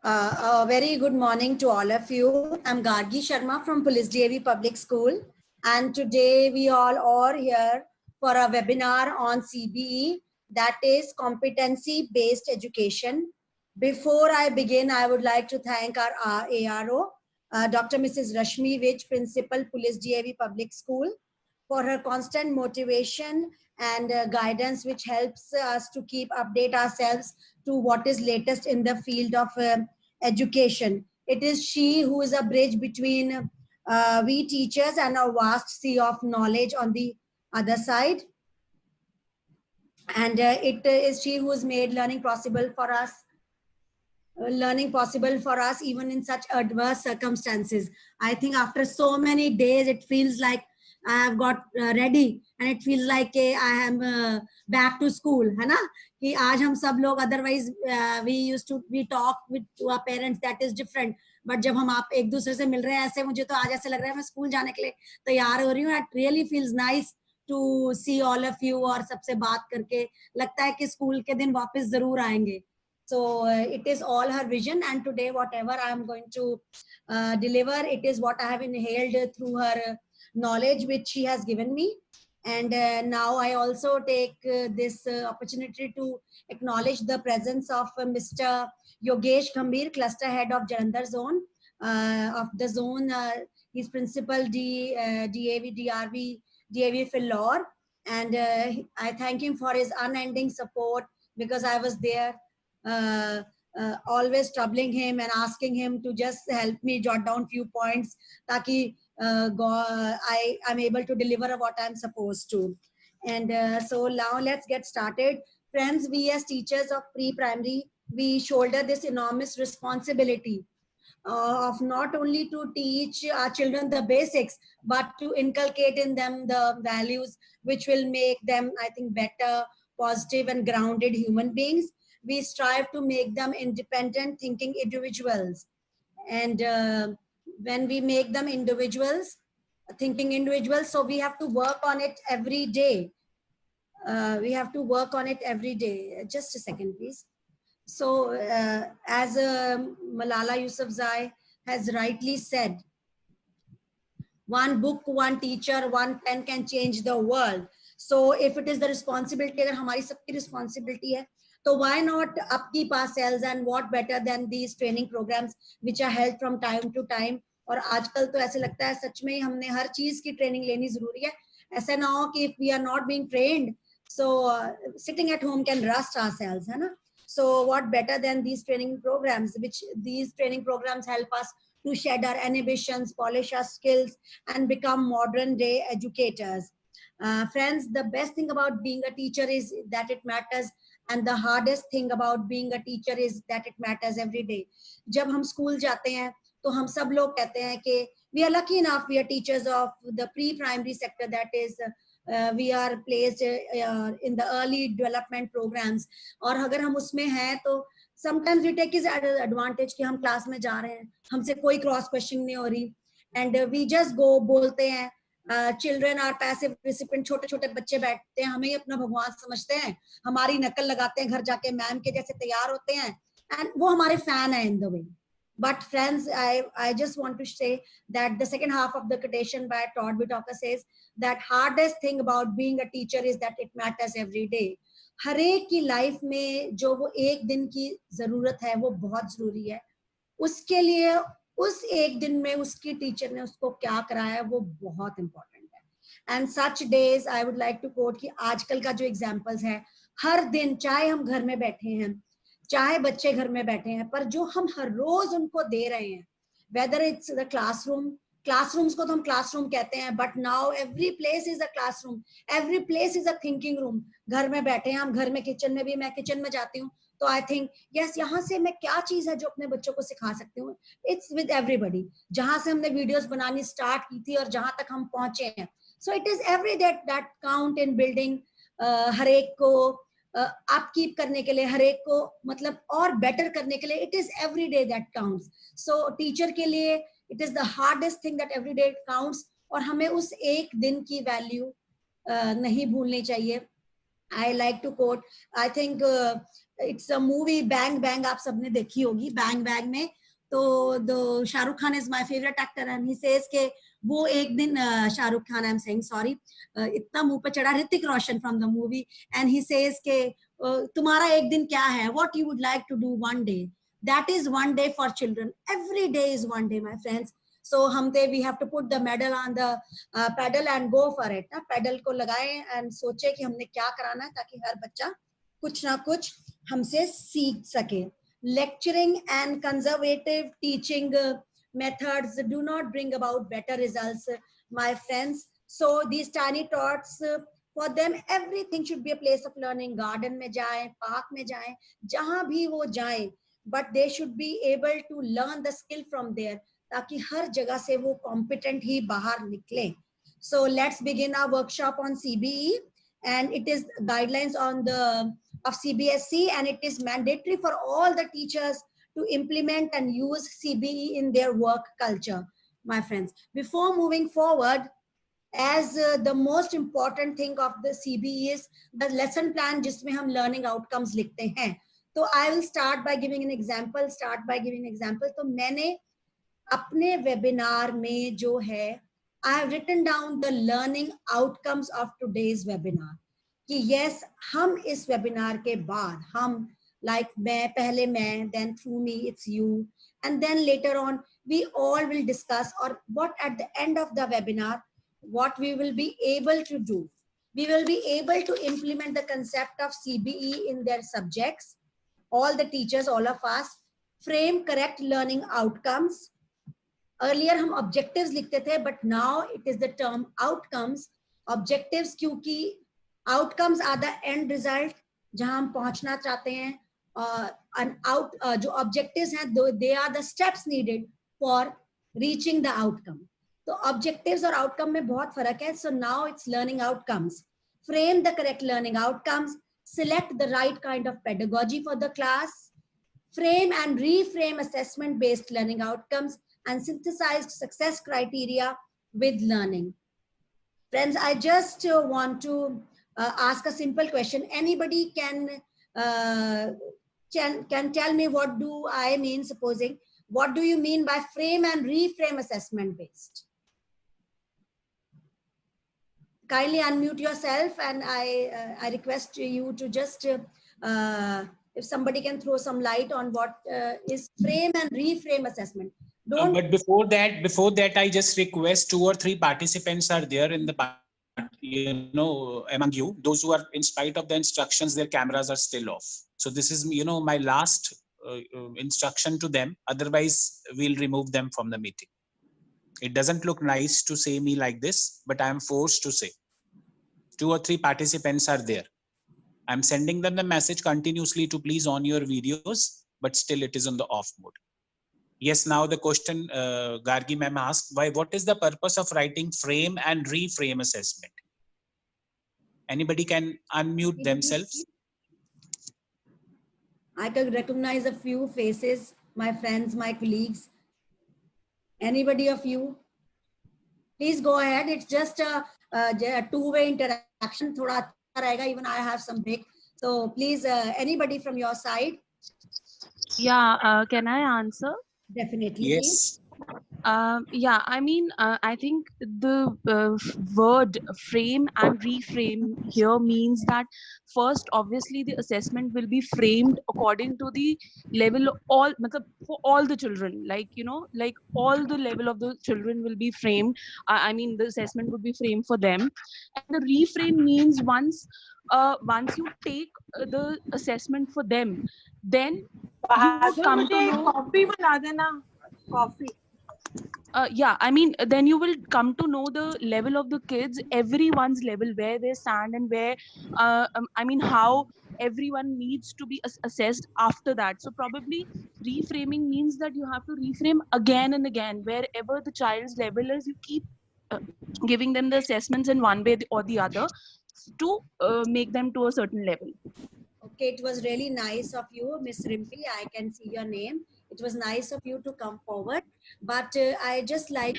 A very good morning to all of you. I'm Gargi Sharma from Police DAV Public School, and today we all are here for a webinar on CBE, that is competency-based education. Before I begin, I would like to thank our ARO, Dr. Mrs. Rashmi Vij, Principal, Police DAV Public School, for her constant motivation and guidance, which helps us to keep update ourselves to what is latest in the field of education. It is she who is a bridge between we teachers and a vast sea of knowledge on the other side. And it is she who has made learning possible for us even in such adverse circumstances. I think after so many days, it feels like I have got ready and it feels like I am back to school, है ना? कि आज हम सब लोग otherwise we talk with our parents, that is different. But जब हम आप एक दूसरे से मिल रहे हैं ऐसे, मुझे तो आज ऐसे लग रहा है मैं स्कूल जाने के लिए तैयार हो रही हूँ. It really feels nice to see all of you और सबसे बात करके लगता है कि स्कूल के दिन वापस जरूर आएंगे. So it is all her vision, and today whatever I am going to deliver, it is what I have inhaled through her knowledge which she has given me. And now I also take this opportunity to acknowledge the presence of Mr. Yogesh Gambhir, cluster head of Jalandhar zone, of the zone. He's principal DAV, DRV, DAV Philor, and I thank him for his unending support, because I was there always troubling him and asking him to just help me jot down few points taki I'm able to deliver what I'm supposed to. And so now let's get started. Friends, we as teachers of pre-primary, we shoulder this enormous responsibility of not only to teach our children the basics, but to inculcate in them the values which will make them, I think, better, positive and grounded human beings. We strive to make them independent thinking individuals. And when we make them thinking individuals, so we have to work on it every day. Just a second, please. So as Malala Yousafzai has rightly said, one book, one teacher, one pen can change the world. So if it is the responsibility, अगर हमारी सबकी responsibility है, तो why not upkeep ourselves, and what better than these training programs which are held from time to time. और आजकल तो ऐसे लगता है सच में हमने हर चीज की ट्रेनिंग लेनी जरूरी है. ऐसा ना हो कि if we are not being trained, so sitting at home can rust ourselves, है ना? So what better than these training programs, which these training programs help us to shed our inhibitions, polish our skills, and become modern day educators. Friends, the best thing about being a teacher is that it matters, and the hardest thing about being a teacher is that it matters every day. जब हम school जाते हैं तो हम सब लोग कहते हैं कि we are lucky enough, we are teachers of the pre-primary sector, that is we are placed in the early development programs. और अगर हम उसमें हैं तो sometimes we take his advantage कि हम क्लास में जा रहे हैं, हमसे कोई क्रॉस क्वेश्चन नहीं हो रही, and we just go बोलते हैं. चिल्ड्रन आर पैसिव रिसिपेंट, छोटे छोटे बच्चे बैठते हैं, हमें ही अपना भगवान समझते हैं, हमारी नकल लगाते हैं, घर जाके मैम के जैसे तैयार होते हैं, एंड वो हमारे फैन है in the way. But friends, I just want to say that the second half of the quotation by Todd Whitaker says that hardest thing about being a teacher is that it matters every day. हर एक की life में जो वो एक दिन की जरूरत है वो बहुत जरूरी है. उसके लिए उस एक दिन में उसकी टीचर ने उसको क्या कराया है वो बहुत इंपॉर्टेंट है. And such days I would like to quote कि आजकल का जो एग्जांपल्स है, हर दिन चाहे हम घर में बैठे हैं, चाहे बच्चे घर में बैठे हैं, पर जो हम हर रोज उनको दे रहे हैं, वेदर इट्स द क्लासरूम्स को तो हम क्लासरूम कहते हैं, but now every place is a classroom, every place is a thinking room. घर में बैठे हैं हम, घर में किचन में भी, मैं किचन में जाती हूँ तो आई थिंक यस, यहाँ से मैं क्या चीज है जो अपने बच्चों को सिखा सकती हूँ. It's with everybody. जहां से हमने वीडियोस बनानी स्टार्ट की थी और जहां तक हम पहुंचे हैं, so it is every that count in building. हर एक को अपकीप करने के लिए, हर एक को मतलब और बेटर करने के लिए, it is every day that counts. So teacher के लिए it is the hardest thing that every day counts, और हमें उस एक दिन की वैल्यू नहीं भूलनी चाहिए. I like to quote, I think it's a movie Bang Bang, आप सबने देखी होगी बैंग बैंग में, तो Shahrukh Khan is my favourite actor and he says के वो एक दिन Shahrukh Khan, I am saying sorry, इतना मुंह पे चढ़ा, Hrithik Roshan from the movie, and he says के तुम्हारा एक दिन क्या है, what you would like to do one day, that is one day for children, every day is one day my friends. So हम थे we have to put the medal on the pedal and go for it, ना pedal को लगाए and सोचे कि हमने क्या कराना है ताकि हर बच्चा कुछ ना कुछ हमसे सीख सके. Lecturing and conservative teaching methods do not bring about better results, my friends. So these tiny tots, for them everything should be a place of learning. Garden में जाएं, park में जाएं, जहां भी वो जाएं, but they should be able to learn the skill from there, ताकि हर जगह से वो competent ही बाहर निकले. So let's begin our workshop on CBE, and it is guidelines on the of CBSE, and it is mandatory for all the teachers to implement and use CBE in their work culture, my friends. Before moving forward, as the most important thing of the CBE is the lesson plan जिसमें हम learning outcomes लिखते हैं. तो I will start by giving an example. तो मैंने अपने webinar में जो है, I have written down the learning outcomes of today's webinar. कि yes, हम इस webinar के बाद हम like पहले मैं, then through me it's you, and then later on we all will discuss, or what at the end of the webinar, what we will be able to do. We will be able to implement the concept of CBE in their subjects. All the teachers, all of us, frame correct learning outcomes. Earlier हम objectives लिखते थे, but now it is the term outcomes. Objectives क्योंकि outcomes are the end result, जहां हम पहुंचना चाहते हैं, जो objectives हैं, they are the steps needed for reaching the outcome. तो objectives और outcome में बहुत फर्क है. So now it's learning outcomes. Frame the correct learning outcomes. Select the right kind of pedagogy for the class. Frame and reframe assessment-based learning outcomes, and synthesized success criteria with learning. Friends, I just want to ask a simple question. Anybody can tell me what do I mean, supposing, what do you mean by frame and reframe assessment based? Kindly unmute yourself, and I request you to just, if somebody can throw some light on what is frame and reframe assessment. But before that, I just request 2 or 3 participants are there in the, among you, those who are, in spite of the instructions, their cameras are still off. So this is, my last instruction to them. Otherwise, we'll remove them from the meeting. It doesn't look nice to say me like this, but I am forced to say. 2 or 3 participants are there. I'm sending them the message continuously to please on your videos, but still it is on the off mode. Yes, now the question Gargi ma'am asked, what is the purpose of writing frame and reframe assessment? Anybody can unmute themselves? I can recognize a few faces, my friends, my colleagues. Anybody of you? Please go ahead. It's just a two-way interaction. Thoda अच्छा रहेगा. Even I have some break. So please, anybody from your side? Yeah, can I answer? Definitely. Yes. Please. Yeah, I mean, I think the word frame and reframe here means that first, obviously, the assessment will be framed according to the level for all the children, like all the level of the children will be framed. I mean, the assessment would be framed for them. And the reframe means once you take the assessment for them, then you would come to know. Coffee bana dena. Coffee. Yeah, I mean, then you will come to know the level of the kids, everyone's level, where they stand, and where, I mean, how everyone needs to be assessed after that. So probably reframing means that you have to reframe again and again, wherever the child's level is, you keep giving them the assessments in one way or the other to make them to a certain level. Okay, it was really nice of you, Miss Rimpi. I can see your name. It was nice of you to come forward. But I just like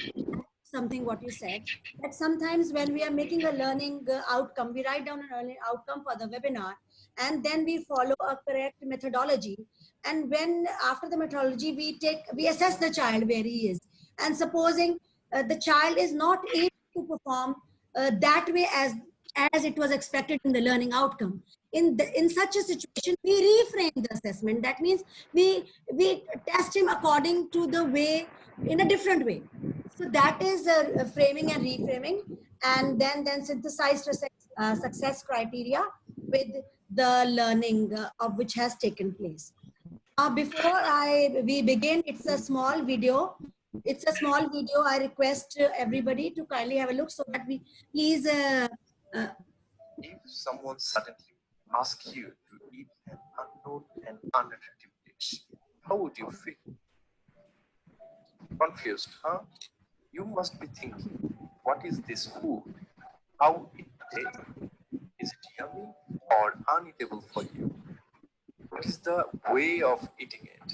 something what you said, that sometimes when we are making a learning outcome, we write down an learning outcome for the webinar. and then we follow a correct methodology. And when after the methodology, we assess the child where he is. And supposing the child is not able to perform that way as it was expected in the learning outcome, in such a situation, we reframe the assessment. That means we test him according to the way, in a different way. So that is framing and reframing, and then synthesized success criteria with the learning of which has taken place. Before we begin, it's a small video. It's a small video. I request everybody to kindly have a look, so that we please. Uh, If someone suddenly asks you to eat an unknown and unattractive dish, how would you feel? Confused, huh? You must be thinking, what is this food? How it tastes? Is it yummy or uneatable for you? What is the way of eating it?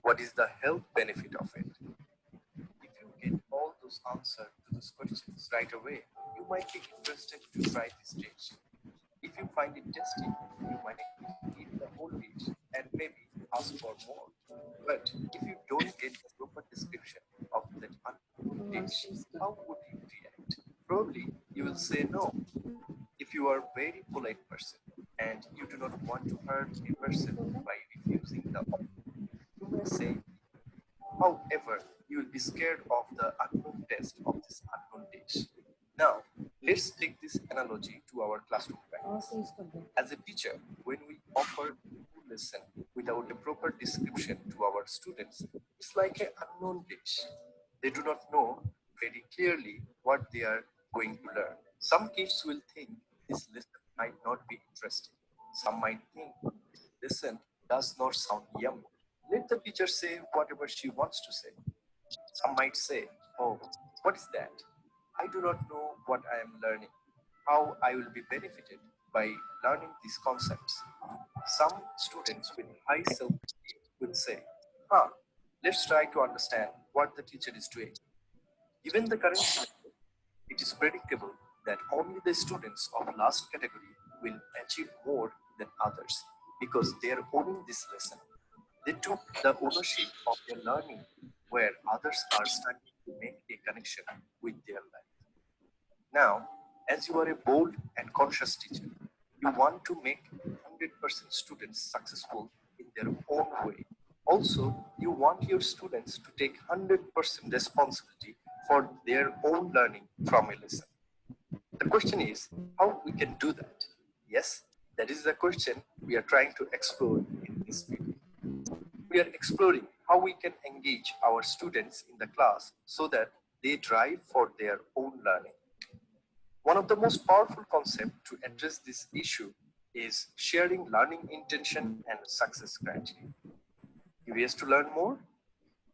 What is the health benefit of it? If you get all those answers to those questions right away, you might be interested to try this dish. If you find it tasty, you might eat the whole dish and maybe ask for more. But if you don't get the proper description of that unknown dish, how would you react? Probably you will say no. If you are a very polite person and you do not want to hurt a person by refusing the offer, you may say. However, you will be scared of the unknown taste of this unknown dish. Now, let's take this analogy to our classroom practice. As a teacher, when we offer a lesson without a proper description to our students, it's like an unknown dish. They do not know very clearly what they are going to learn. Some kids will think this lesson might not be interesting. Some might think this lesson does not sound yummy. Let the teacher say whatever she wants to say. Some might say, oh, what is that? I do not know what I am learning, how I will be benefited by learning these concepts. Some students with high self-esteem will say, let's try to understand what the teacher is doing. Given the current semester, it is predictable that only the students of last category will achieve more than others because they are owning this lesson. They took the ownership of their learning where others are starting to make a connection with their life. Now, as you are a bold and conscious teacher, you want to make 100% students successful in their own way. Also, you want your students to take 100% responsibility for their own learning from a lesson. The question is how we can do that. Yes, that is the question we are trying to explore in this video. We are exploring how we can engage our students in the class so that they drive for their own learning. One of the most powerful concepts to address this issue is sharing learning intention and success criteria. Curious to learn more?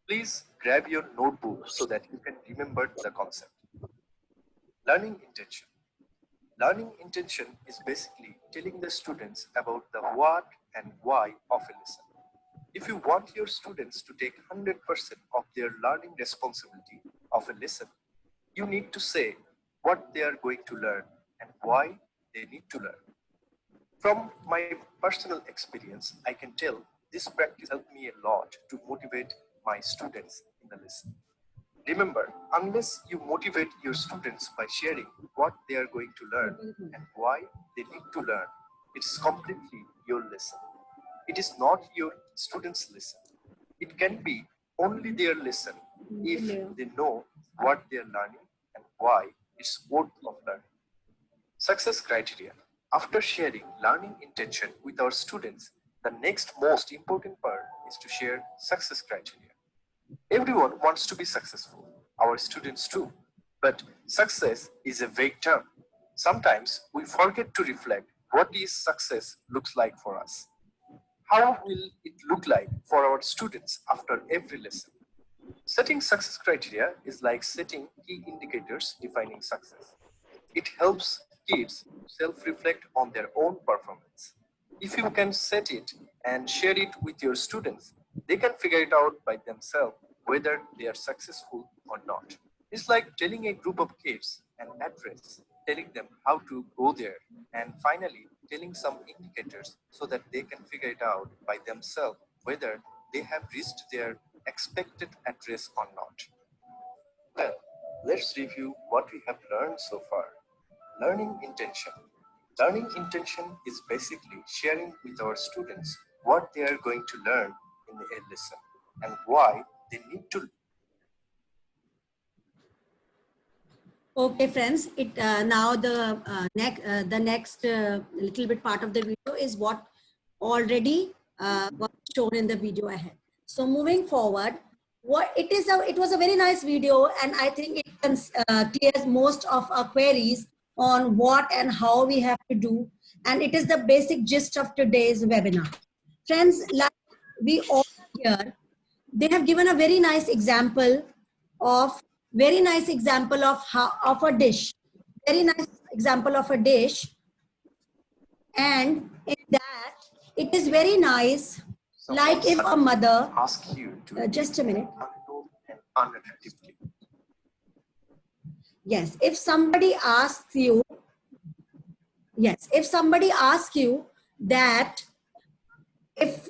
Please grab your notebook so that you can remember the concept. Learning intention. Learning intention is basically telling the students about the what and why of a lesson. If you want your students to take 100% of their learning responsibility of a lesson, you need to say what they are going to learn and why they need to learn. From my personal experience, I can tell this practice helped me a lot to motivate my students in the lesson. Remember, unless you motivate your students by sharing what they are going to learn and why they need to learn, it's completely your lesson. It is not your students' lesson. It can be only their lesson if they know what they are learning and why it's worth of learning. Success criteria. After sharing learning intention with our students, the next most important part is to share success criteria. Everyone wants to be successful, our students too. But success is a vague term. Sometimes we forget to reflect what is success looks like for us. How will it look like for our students after every lesson? Setting success criteria is like setting key indicators defining success. It helps kids self-reflect on their own performance. If you can set it and share it with your students, they can figure it out by themselves whether they are successful or not. It's like telling a group of kids an address. telling them how to go there, and finally telling some indicators so that they can figure it out by themselves whether they have reached their expected address or not. Well, let's review what we have learned so far. Learning intention. Learning intention is basically sharing with our students what they are going to learn in a lesson and why they need to. Okay, friends. Now the next little bit part of the video is what already was shown in the video ahead. So moving forward, it was a very nice video, and I think it clears most of our queries on what and how we have to do, and it is the basic gist of today's webinar. Friends, like we all here, they have given a very nice example of of a dish, very nice example of a dish, and in that it is very nice, like if a mother Ask you to just a minute. unknown and unattractively. Yes, if somebody asks you, that if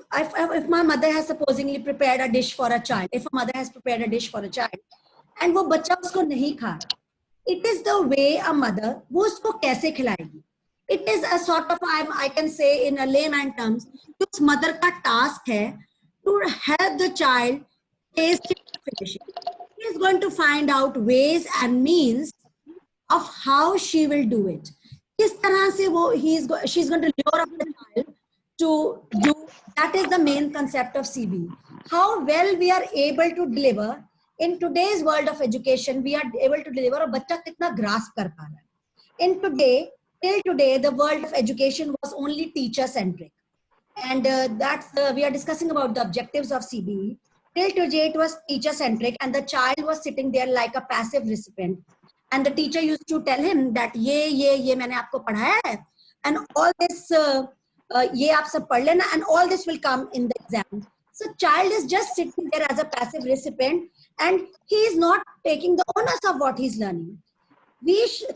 my mother has supposedly prepared a dish for a child, if a mother has prepared a dish for a child and वो बच्चा उसको नहीं खा रहा, it is the way a mother वो उसको कैसे खिलाएगी. It is a sort of, I can say in a layman terms, उस mother का task है to help the child taste it and finish it. She is going to find out ways and means of how she will do it. किस तरह से वो she's going to lure up the child to do. That is the main concept of CBE. How well we are able to deliver in today's world of education, we are able to deliver, और बच्चा कितना grasp कर पा रहा है. Till today, the world of education was only teacher centric, and we are discussing about the objectives of CBE. Till today, it was teacher centric, and the child was sitting there like a passive recipient, and the teacher used to tell him that ये मैंने आपको पढ़ाया है, and all this ये आप सब पढ़ लेना, and all this will come in the exam. So child is just sitting there as a passive recipient, and he is not taking the onus of what he's learning.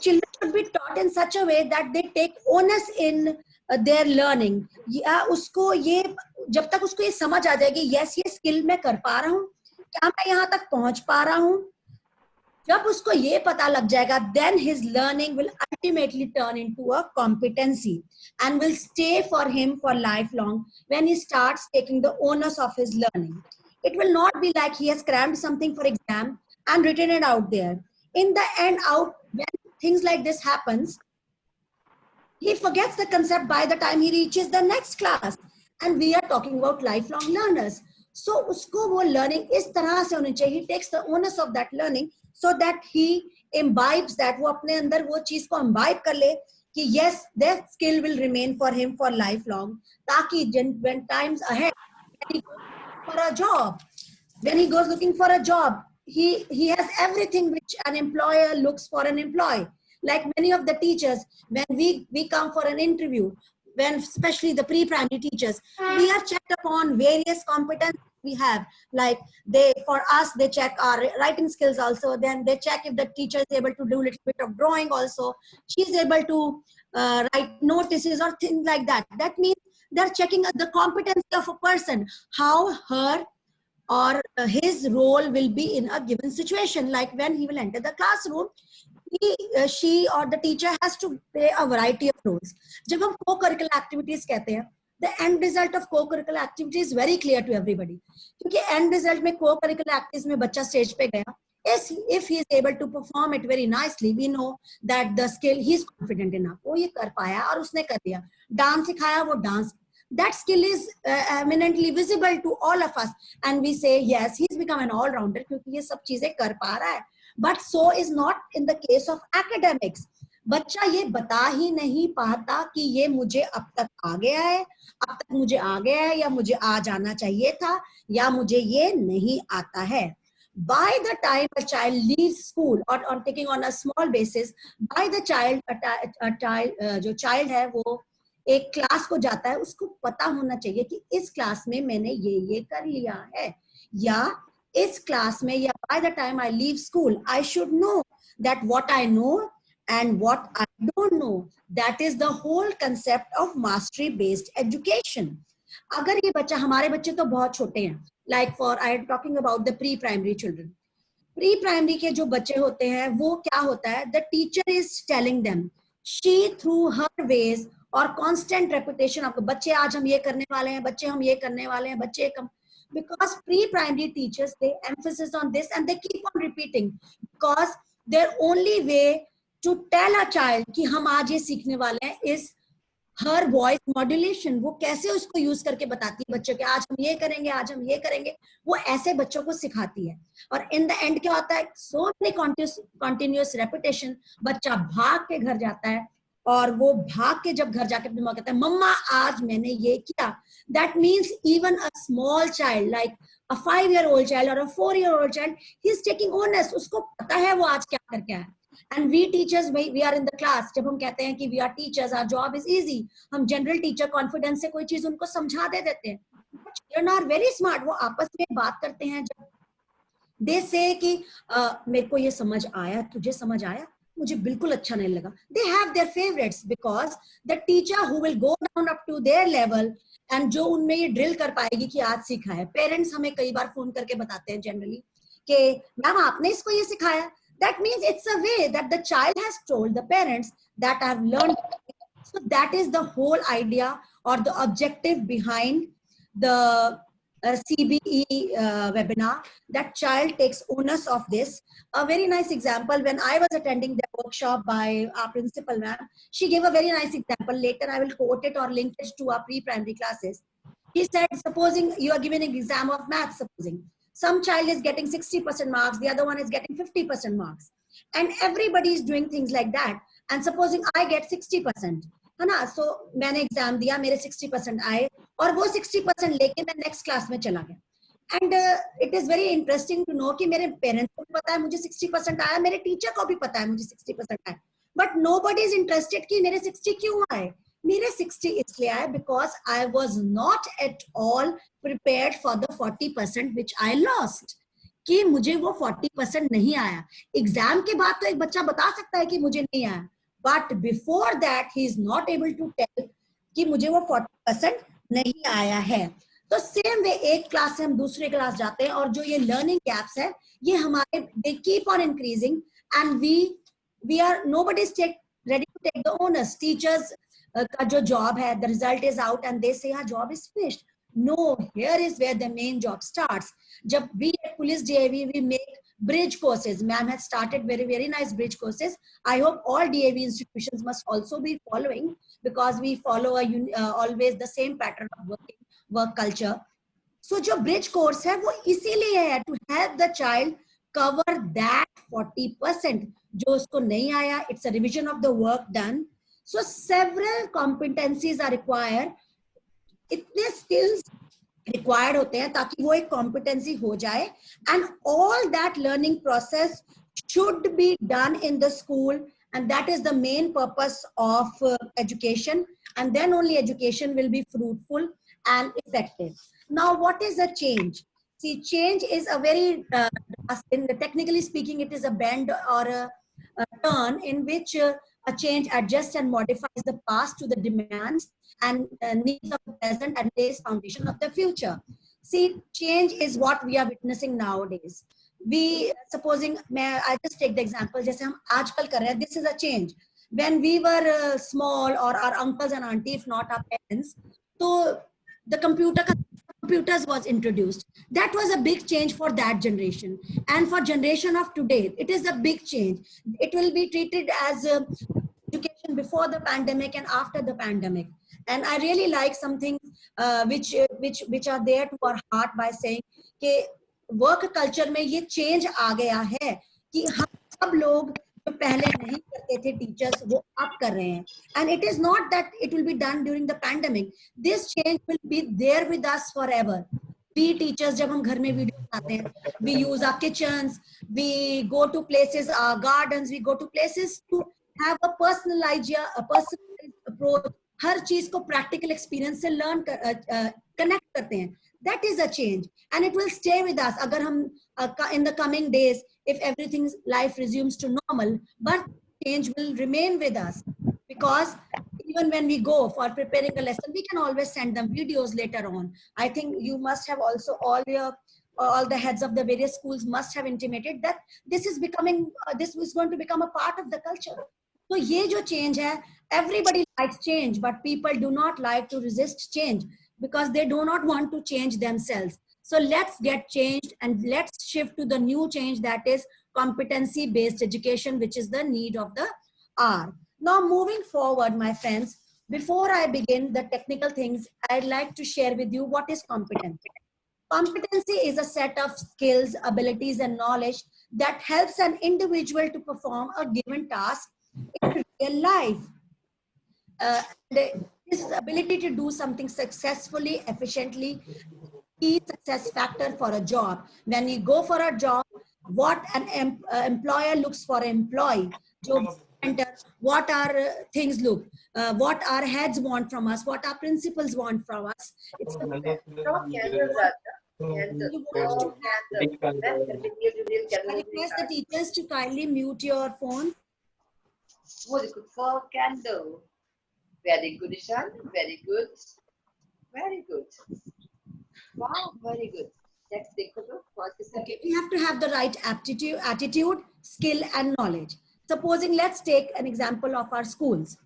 Children should be taught in such a way that they take onus in their learning. या उसको ये जब तक उसको ये समझ आ जाएगी, yes ये skill मैं कर पा रहा हूँ, क्या मैं यहाँ तक पहुँच पा रहा हूँ, जब उसको ये पता लग जाएगा, then his learning will ultimately turn into a competency and will stay for him for lifelong when he starts taking the onus of his learning. It will not be like he has crammed something for exam and written it out there. In the end, when things like this happens, he forgets the concept by the time he reaches the next class. And we are talking about lifelong learners. So usko wo learning is tarah se honi chahiye. He takes the onus of that learning so that he imbibes that, wo apne andar wo cheez ko imbibe kar le ki yes, that skill will remain for him for lifelong. Taki when times ahead, when he goes looking for a job, he has everything which an employer looks for an employee. Like many of the teachers, when we come for an interview, when especially the pre-primary teachers, we are checked upon various competencies we have. Like for us, they check our writing skills also. Then they check if the teacher is able to do a little bit of drawing also. She is able to write notices or things like that. That means they're checking the competency of a person, how her or his role will be in a given situation. Like when he will enter the classroom, she or the teacher has to play a variety of roles. जब हम co-curricular activities कहते हैं, the end result of co-curricular activity is very clear to everybody. क्योंकि end result में co-curricular activities में बच्चा stage पे गया, if he is able to perform it very nicely, we know that the skill he is confident enough. वो ये कर पाया और उसने कर दिया. Dance सिखाया, वो dance. That skill is eminently visible to all of us, and we say yes, he's become an all-rounder क्योंकि ये सब चीजें कर पा रहा है. But so is not in the case of academics. बच्चा ये बता ही नहीं पाता कि ये मुझे अब तक आ गया है, अब तक मुझे आ गया है, या मुझे आ जाना चाहिए था, या मुझे ये नहीं आता है. By the time a child leaves school, or taking on a small basis, by the child जो child है वो एक क्लास को जाता है, उसको पता होना चाहिए कि इस क्लास में मैंने ये कर लिया है, या इस क्लास में, या by the time I leave school, I should know that what I know and what I don't know. That is the whole concept of mastery based education. अगर ये बच्चा, हमारे बच्चे तो बहुत छोटे हैं, like for I am talking about the pre primary children. Pre primary के जो बच्चे होते हैं वो क्या होता है, the teacher is telling them, she threw her veg और कांस्टेंट रेपुटेशन, आपको बच्चे आज हम ये करने वाले हैं, बच्चे हम ये करने वाले हैं, बच्चे कम, because pre-primary teachers, they emphasis on this and they keep on repeating because their only way to tell a child कि हम आज ये सीखने वाले हैं is हर वॉइस मॉड्यूलेशन. वो कैसे उसको यूज करके बताती है बच्चों के, आज हम ये करेंगे, आज हम ये करेंगे, वो ऐसे बच्चों को सिखाती है. और इन द एंड क्या होता है, सो मेनी कॉन्टिन्यूअस रेपिटेशन, बच्चा भाग के घर जाता है और वो भाग के जब घर जाके अपनी माँ कहता है मम्मा आज मैंने ये किया. That means even a small child like a 5-year-old child or a 4-year-old child, he is taking onus. उसको पता है वो आज क्या करके आया. And we teachers, we are in the class. जब हम कहते हैं कि we are teachers, our job is easy. हम general teacher confidence से कोई चीज उनको समझा दे देते हैं. Children are very smart. वो आपस में बात करते हैं जब they say कि मेरे को ये समझ आया, तुझे समझ आया, मुझे बिल्कुल अच्छा नहीं लगा. They have their favorites because the teacher who will go down up to their level and जो उनमें ये ड्रिल कर पाएगी कि आज सीखा है. पेरेंट्स हमें कई बार फोन करके बताते हैं जनरली कि मैम आपने इसको ये सिखाया. That means it's a way that the child has told the parents that I've learned. So that is the whole idea or the objective behind the CBE webinar, that child takes onus of this. A very nice example, when I was attending the workshop by our principal ma'am, she gave a very nice example. Later I will quote it or link it to our pre-primary classes. He said, supposing you are giving an exam of math, supposing some child is getting 60% marks, the other one is getting 50% marks, and everybody is doing things like that. And supposing I get 60%, है ना, so मैंने exam दिया, मेरे 60% आए और वो 60% लेके मैं नेक्स्ट क्लास में चला गया. And it is very interesting to know कि मेरे पेरेंट्स को भी पता है मुझे 60% आया, मेरे टीचर को भी पता है मुझे 60% आया, बट नोबडी इज इंटरेस्टेड कि मेरे 60 क्यों आए. मेरे 60 इसलिए आए because I was not at all prepared for the 40% which I lost, कि मुझे वो 40% नहीं आया. एग्जाम के बाद तो एक बच्चा बता सकता है कि मुझे नहीं आया, but before that he is not able to tell कि मुझे वो 40% नहीं आया है. तो सेम वे एक क्लास से हम दूसरे क्लास जाते हैं और जो ये लर्निंग गैप्स है ये हमारे they keep on increasing and we are nobody is ready to take the owners. Teachers का जो जॉब है, the result is out and they say यार job is finished. No, here is where the main job starts. जब we at Police DAV we make bridge courses. Ma'am has started very nice bridge courses. I hope all DAV institutions must also be following because we follow always the same pattern of work culture. So जो bridge course है वो इसीलिए है to help the child cover that 40% जो उसको नहीं आया. It's a revision of the work done. So several competencies are required. इतने स्किल्स रिक्वायर्ड होते हैं ताकि वो एक कॉम्पिटेंसी हो जाए. And all that learning process should be done in the school and that is the main purpose of education and then only education will be fruitful and effective. Now what is a change? See, change is a very technically speaking, it is a bend or a turn in which a change adjusts and modifies the past to the demands and needs of the present and lays foundation of the future. See, change is what we are witnessing nowadays. We supposing, I just take the example, जैसे हम आजकल कर रहे हैं, this is a change. When we were small, or our uncles and auntie, if not our parents, so the computers was introduced. That was a big change for that generation. And for generation of today, it is a big change. It will be treated as education before the pandemic and after the pandemic. And I really like something which are there to our heart by saying कि work culture में ये change आ गया है कि हम सब लोग जो पहले नहीं करते थे टीचर्स वो अब कर रहे हैं. And it is not that it will be done during the pandemic. This change will be there with us forever. We teachers जब हम घर में वीडियो बनाते हैं, we use our kitchens, we go to places, our gardens, we go to places to have a personalised approach. हर चीज को practical experience से लर्न कनेक्ट करते हैं. That is a change and it will stay with us. अगर हम in the coming days, if everything's life resumes to normal, but change will remain with us, because even when we go for preparing a lesson, we can always send them videos later on. I think you must have also, all the heads of the various schools must have intimated that this is becoming, this is going to become a part of the culture. So ye jo change hai, everybody likes change, but people do not like to resist change because they do not want to change themselves. So let's get changed and let's shift to the new change, that is competency based education, which is the need of the hour. Now moving forward, my friends, before I begin the technical things, I'd like to share with you what is competency. Competency is a set of skills, abilities, and knowledge that helps an individual to perform a given task in real life. This ability to do something successfully, efficiently, key success factor for a job. When you go for a job, what an employer looks for an employee, job center, what our things look, what our heads want from us, what our principals want from us. It's a I request the teachers to kindly mute your phones. Very good for candle. Very good, Ishan. Very good. Very good. Wow, very good. Next, Okay, we have to have the right attitude, skill, and knowledge. Supposing, let's take an example of our schools.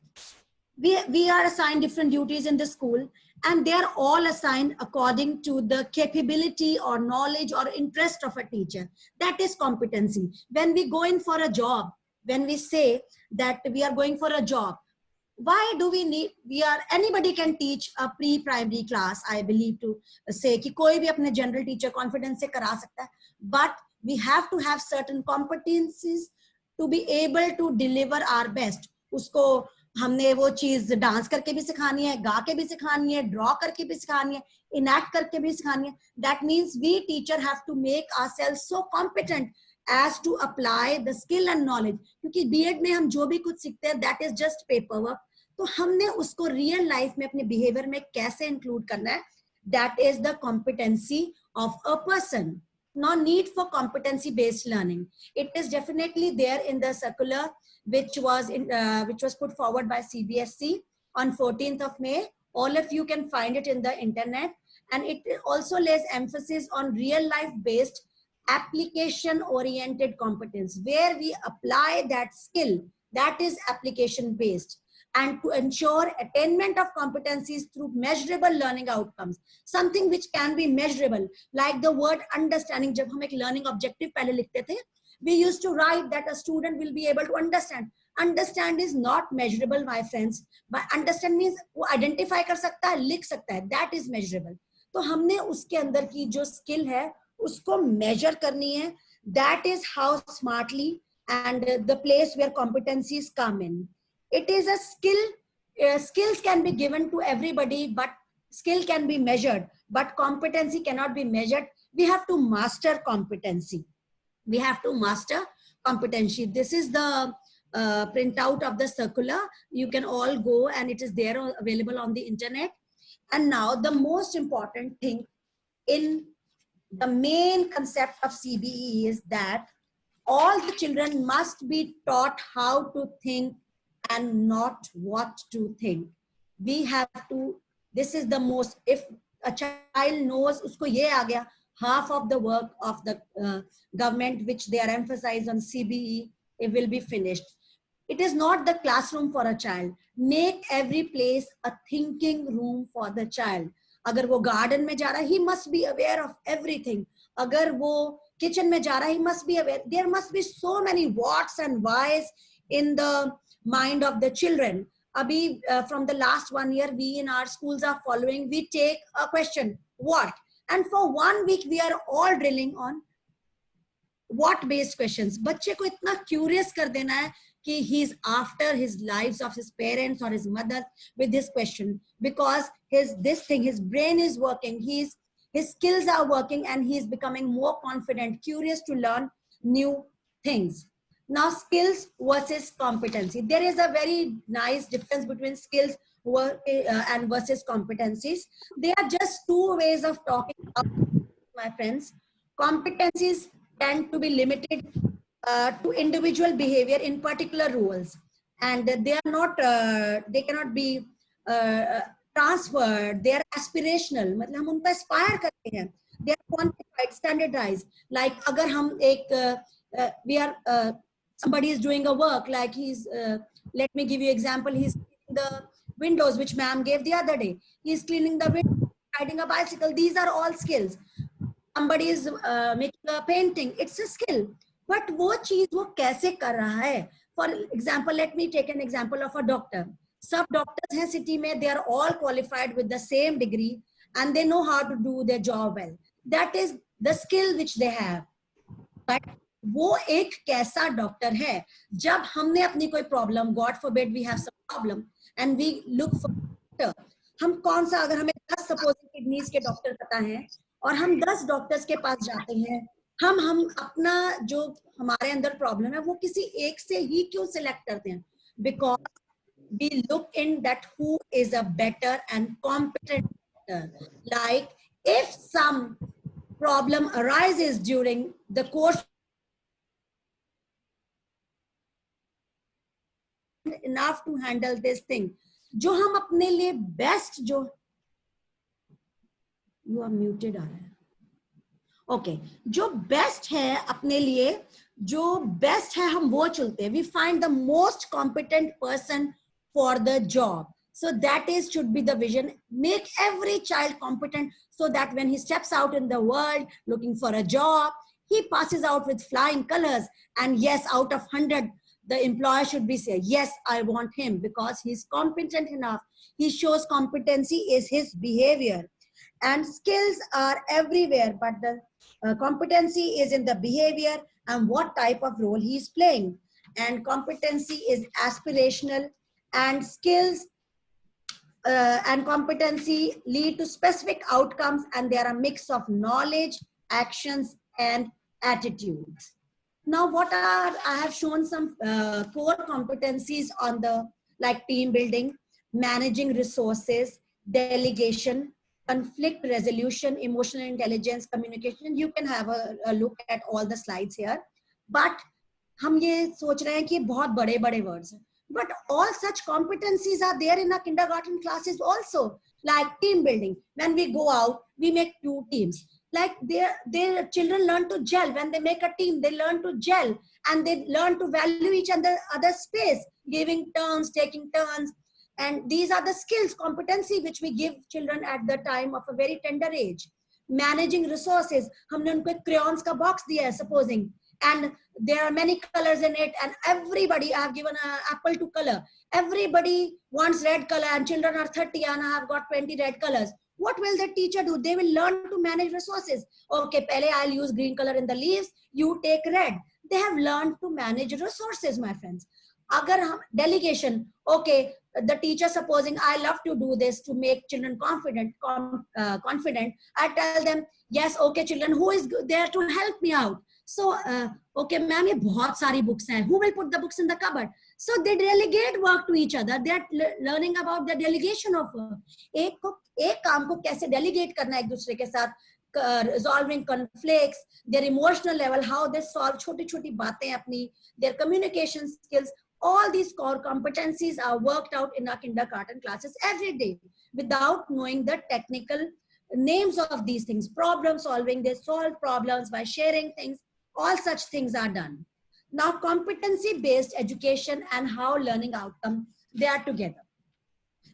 We are assigned different duties in the school, and they are all assigned according to the capability or knowledge or interest of a teacher. That is competency. When we go in for a job, when we say that we are going for a job, why do we need, anybody can teach a pre-primary class, I believe, to say कि कोई भी अपने general teacher confidence से करा सकता है, but we have to have certain competencies to be able to deliver our best. उसको हमने वो चीज डांस करके भी सिखानी है, गा के भी सिखानी है, ड्रॉ करके भी सिखानी है, इनैक्ट करके भी सिखानी है. That means we teacher have to make ourselves so competent as to apply the skill and knowledge. क्योंकि बीएड में हम जो भी कुछ सीखते हैं, that is just paperwork. तो हमने उसको रियल लाइफ में अपने बिहेवियर में कैसे इंक्लूड करना है, that is the competency of a person. No need for competency based learning. It is definitely there in the circular which was put forward by CBSE on 14th of May. All of you can find it in the internet, and it also lays emphasis on real life based application oriented competence, where we apply that skill, that is application based, and to ensure attainment of competencies through measurable learning outcomes, something which can be measurable, like the word understanding. जब हम एक learning objective पहले लिखते थे, we used to write that a student will be able to understand. Understand is not measurable, my friends. But understand means वो identify कर सकता है, लिख सकता है, that is measurable. तो हमने उसके अंदर की जो skill है, उसको measure करनी है. That is how smartly and the place where competencies come in. It is a skill. Skills can be given to everybody, but skill can be measured, but competency cannot be measured. We have to master competency. We have to master competency. This is the printout of the circular. You can all go, and it is there available on the internet. And now the most important thing in the main concept of CBE is that all the children must be taught how to think and not what to think. We have to, this is the most, if a child knows usko ye aa gaya, half of the work of the government which they are emphasized on CBE, it will be finished. It is not the classroom for a child. Make every place a thinking room for the child. अगर वो garden में जा रहा है, he must be aware of everything. अगर वो kitchen में जा रहा है, he must be aware. There must be so many whats and whys in the mind of the children. Abhi, from the last 1 year, we in our schools are following, we take a question, what? And for 1 week, we are all drilling on what based questions. बच्चे को इतना curious कर देना है कि he's after his lives of his parents or his mother with this question, because his brain is working, his skills are working, and he is becoming more confident, curious to learn new things. Now, skills versus competency. There is a very nice difference between skills and versus competencies. They are just two ways of talking about, my friends. Competencies tend to be limited to individual behavior in particular roles, and they are not they cannot be transferred. They are aspirational, मतलब हम उनको aspire करते हैं. They are quantified, standardized. Like अगर हम एक we are somebody is doing a work, like he's let me give you example, he's cleaning the windows which ma'am gave the other day. He's cleaning the windows, riding a bicycle. These are all skills. Somebody is making a painting. It's a skill. But वो चीज वो कैसे कर रहा है? For example, let me take an example of a doctor. सब doctors हैं city में, they are all qualified with the same degree and they know how to do their job well. That is the skill which they have. But वो एक कैसा doctor है? जब हमने अपनी कोई problem, God forbid we have some problem and we look for doctor, हम कौन सा, अगर हमें 10 सपोजिंग किडनीज के डॉक्टर पता है और हम 10 डॉक्टर्स के पास जाते हैं, हम अपना जो हमारे अंदर प्रॉब्लम है वो किसी एक से ही क्यों सिलेक्ट करते हैं? Because we look in that who is a better and competent doctor. Like if some problem arises during the course enough to handle this thing, जो हम अपने लिए बेस्ट, जो you are muted आ रहा है, ओके, जो बेस्ट है अपने लिए, जो बेस्ट है हम वो चुनते हैं. We find the most competent person for the job. So that is should be the vision. Make every child competent so that when he steps out in the world looking for a job, he passes out with flying colors. And yes, out of 100, the employer should be say, yes, I want him because he's competent enough. He shows competency is his behavior. And skills are everywhere, but the competency is in the behavior and what type of role he's playing. And competency is aspirational, and skills and competency lead to specific outcomes, and they are a mix of knowledge, actions, and attitudes. Now, I have shown some core competencies on the, like team building, managing resources, delegation, conflict resolution, emotional intelligence, communication. You can have a look at all the slides here. But हम ये सोच रहे हैं कि बहुत बड़े-बड़े words हैं. But all such competencies are there in our kindergarten classes also, like team building. When we go out, we make 2 teams. Like their children learn to gel. When they make a team, they learn to gel and they learn to value each other space, giving turns, taking turns. And these are the skills, competency, which we give children at the time of a very tender age. Managing resources. हमने उनको एक crayons का box दिया है, supposing. And there are many colors in it, and everybody, I have given an apple to color. Everybody wants red color, and children are 30 and I have got 20 red colors. What will the teacher do? They will learn to manage resources. Okay, pehle I'll use green color in the leaves, you take red. They have learned to manage resources, my friends. Agar delegation, okay, the teacher supposing I love to do this to make children confident, I tell them, yes, okay, children, who is there to help me out? So, okay, ma'am, ये बहुत सारी books हैं. Who will put the books in the cupboard? So they delegate work to each other. They are learning about the delegation of work. एक काम को कैसे delegate करना है एक दूसरे के साथ, resolving conflicts, their emotional level, how they solve छोटी-छोटी बातें अपनी, their communication skills. All these core competencies are worked out in our kindergarten classes every day without knowing the technical names of these things. Problem solving, they solve problems by sharing things. All such things are done. Now, competency-based education and how learning outcome, they are together.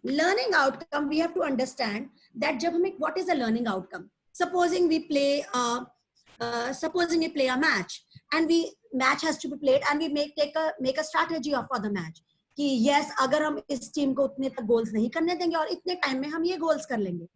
Learning outcome, we have to understand that what is a learning outcome? Supposing we play a match, and match has to be played, and we make a strategy for the match. कि yes, अगर हम इस team को उतने तक goals नहीं करने देंगे और इतने time में हम ये goals कर लेंगे.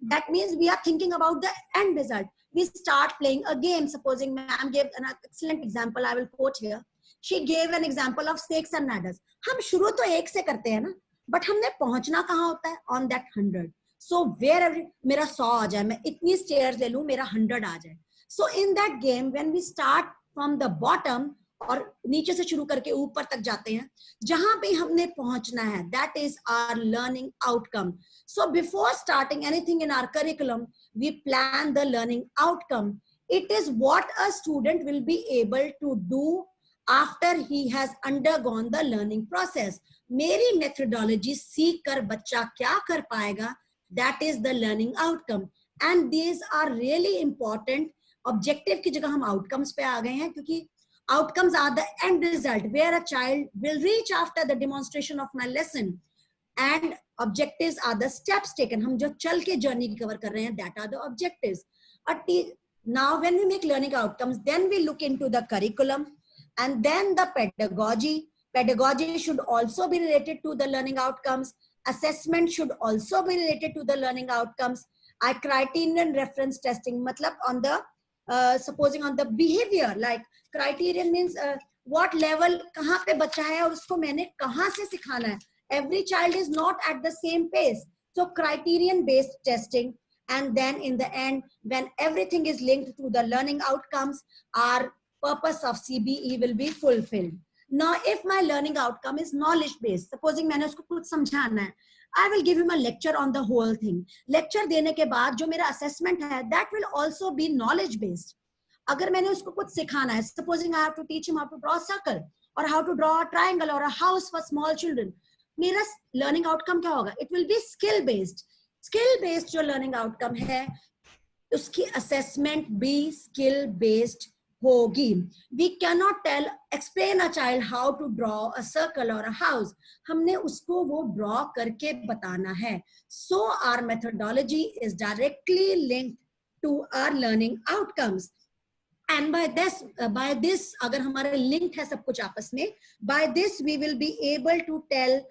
That means we are thinking about the end result. We start playing a game. Supposing ma'am gave an excellent example, I will quote here. She gave an example of snakes and ladders. हम शुरू तो एक से करते हैं ना, but हमने पहुंचना कहाँ होता है? On that 100. So wherever मेरा 100 आ जाए, मैं इतनी stairs ले लूँ, मेरा 100 आ जाए. So in that game, when we start from the bottom और नीचे से शुरू करके ऊपर तक जाते हैं, जहां पे हमने पहुंचना है, that is our learning outcome. So before starting anything in our curriculum, we plan the learning outcome. It is what a student will be able to do after he has undergone the learning process. मेरी methodology सीख कर बच्चा क्या कर पाएगा, that is the learning outcome. And these are really important. Objective की जगह हम outcomes पे आ गए हैं, क्योंकि outcomes are the end result where a child will reach after the demonstration of my lesson, and objectives are the steps taken. हम जो चल के journey cover कर रहे हैं, that are the objectives. Now when we make learning outcomes, then we look into the curriculum and then the pedagogy. Pedagogy should also be related to the learning outcomes. Assessment should also be related to the learning outcomes. Criterion reference testing, matlab on the supposing on the behavior, like criterion means what level kahan pe bachcha hai aur usko maine kahan se sikhana hai. Every child is not at the same pace, so criterion based testing. And then in the end, when everything is linked to the learning outcomes, our purpose of CBE will be fulfilled. Now if my learning outcome is knowledge based, supposing maine usko kuch samjhana hai, I will give him a lecture on the whole thing. Lecture देने के बाद जो मेरा assessment है, that will also be knowledge based. अगर मैंने उसको कुछ सिखाना है, supposing I have to teach him how to draw a circle or how to draw a triangle or a house for small children, मेरा learning outcome क्या होगा? It will be skill based. Skill based जो learning outcome है, उसकी assessment भी skill based होगी. We cannot explain a child how to draw a circle or a house. हमने उसको वो draw करके बताना है. So our methodology is directly linked to our learning outcomes. And by this अगर हमारे linked है सब कुछ आपस में, by this we will be able to tell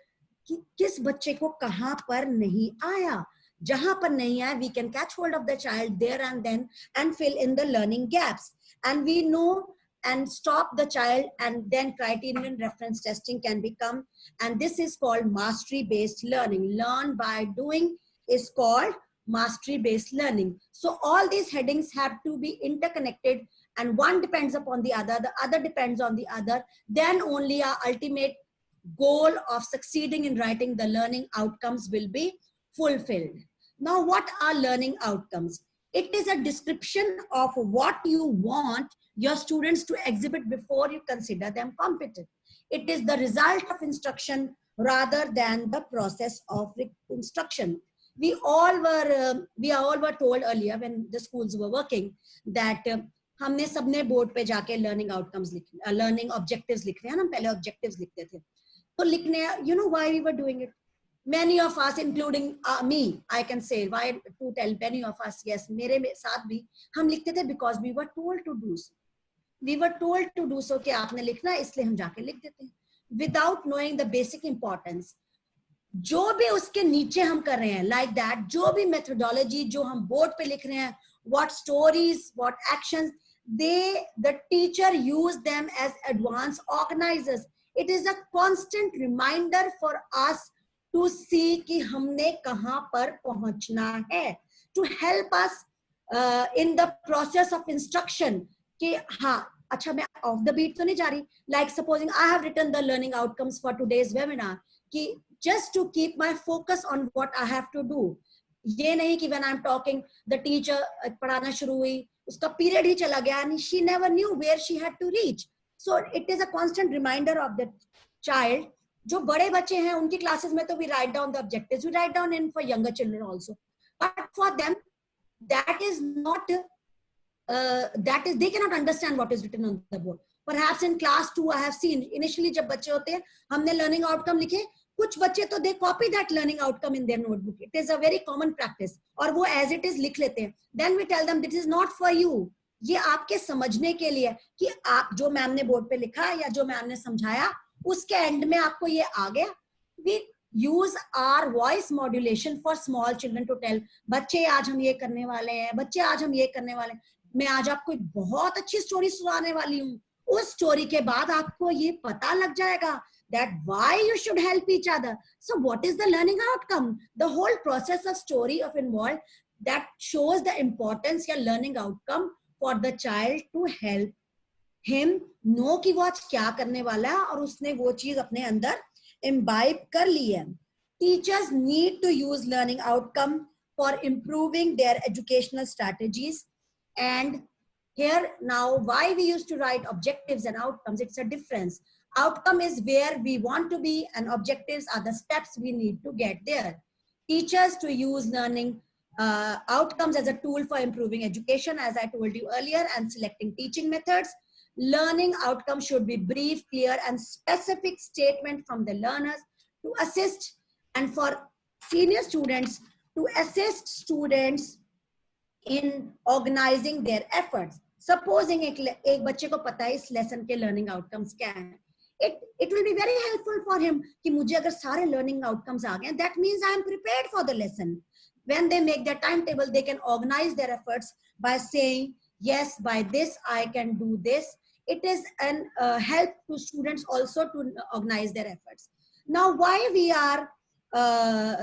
कि किस बच्चे को कहाँ पर नहीं आया. जहां पर नहीं आया, we can catch hold of the child there and then and fill in the learning gaps. And we know and stop the child, and then criterion reference testing can become, and this is called mastery based learning. Learn by doing is called mastery based learning. So all these headings have to be interconnected, and one depends upon the other depends on the other. Then only our ultimate goal of succeeding in writing the learning outcomes will be fulfilled. Now what are learning outcomes? It is a description of what you want your students to exhibit before you consider them competent. It is the result of instruction rather than the process of instruction. We all were told earlier when the schools were working that हमने सबने board पे जाके learning outcomes learning objectives लिख रहे हैं. हम पहले objectives लिखते थे. तो लिखने, you know why we were doing it? Many of us, including me, I can say, why to tell many of us, yes, मेरे साथ भी हम लिखते थे because we were told to do so. We were told to do so कि आपने लिखना है, इसलिए हम जाके लिख देते हैं. Without knowing the basic importance, जो भी उसके नीचे हम कर रहे हैं, like that, जो भी methodology जो हम बोर्ड पे लिख रहे हैं, what stories, what actions, the teacher use them as advanced organizers. It is a constant reminder for us to see कि हमने कहाँ पर पहुँचना है, to help us in the process of instruction कि हाँ अच्छा मैं off the beat तो नहीं जा रही. Like supposing I have written the learning outcomes for today's webinar कि just to keep my focus on what I have to do. ये नहीं कि when I'm talking the teacher पढ़ाना शुरू हुई, उसका period ही चला गया and she never knew where she had to reach. So it is a constant reminder of the child. जो बड़े बच्चे हैं उनकी क्लासेस में तो we write down the objectives, we write down in for younger children also, but for them that is not they cannot understand what is written on the board. Perhaps in class 2 I have seen initially जब बच्चे होते हैं हमने learning outcome लिखे, कुछ बच्चे तो they copy that learning outcome in their notebook. It is a very common practice, और वो as it is लिख लेते हैं. Then we tell them this is not for you. ये आपके समझने के लिए कि आप जो मैम ने बोर्ड पे लिखा या जो मैम ने समझाया उसके एंड में आपको ये आ गया. We use our voice modulation for small children to tell बच्चे आज हम ये करने वाले हैं, बच्चे आज हम ये करने वाले हैं. मैं आज आपको एक बहुत अच्छी स्टोरी सुनाने वाली हूँ. उस स्टोरी के बाद आपको ये पता लग जाएगा that why you should help each other. So what is the learning outcome? The whole process of story of involved that shows the importance या learning outcome for the child to help him know कि वो आज क्या करने वाला है और उसने वो चीज अपने अंदर imbibe कर ली है. Teachers need to use learning outcome for improving their educational strategies and Here now, why we used to write objectives and outcomes, it's a difference. Outcome is where we want to be, and objectives are the steps we need to get there. Teachers to use learning outcomes as a tool for improving education, as I told you earlier, and selecting teaching methods. Learning outcomes should be brief, clear, and specific statement from the learners to assist, and for senior students to assist students in organizing their efforts. Supposing एक बच्चे को पता है इस lesson के learning outcomes क्या हैं, it will be very helpful for him कि मुझे अगर सारे learning outcomes आ गए, that means I am prepared for the lesson. When they make their timetable, they can organize their efforts by saying, yes, by this I can do this. It is an help to students also to organize their efforts. Now, why we are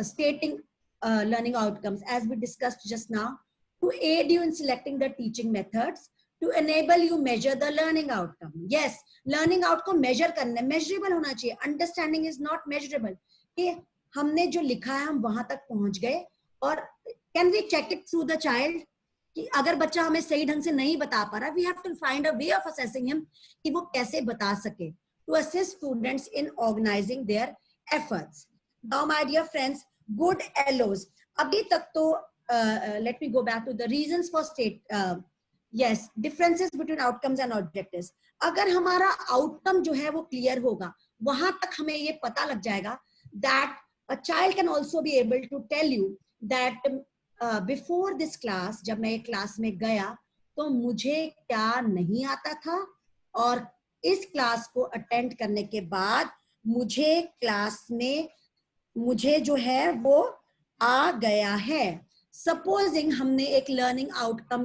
stating learning outcomes, as we discussed just now, to aid you in selecting the teaching methods, to enable you measure the learning outcome. Yes, learning outcome measure करना, measurable होना चाहिए. Understanding is not measurable. कि हमने जो लिखा है हम वहां तक पहुंच गए, और can we check it through the child? कि अगर बच्चा हमें सही ढंग से नहीं बता पा रहा, we have to find a way of assessing him कि वो कैसे बता सके, to assist students in organizing their efforts. Now, my dear friends, good LOs. अभी तक तो let me go back to the reasons for yes, differences between outcomes and objectives. अगर हमारा outcome जो है वो clear होगा, वहां तक हमें ये पता लग जाएगा that a child can also be able to tell you that before this class, जब मैं क्लास में गया तो मुझे क्या नहीं आता था, और इस क्लास को अटेंड करने के बाद मुझे क्लास में मुझे जो है वो आ गया है. सपोजिंग हमने एक लर्निंग आउटकम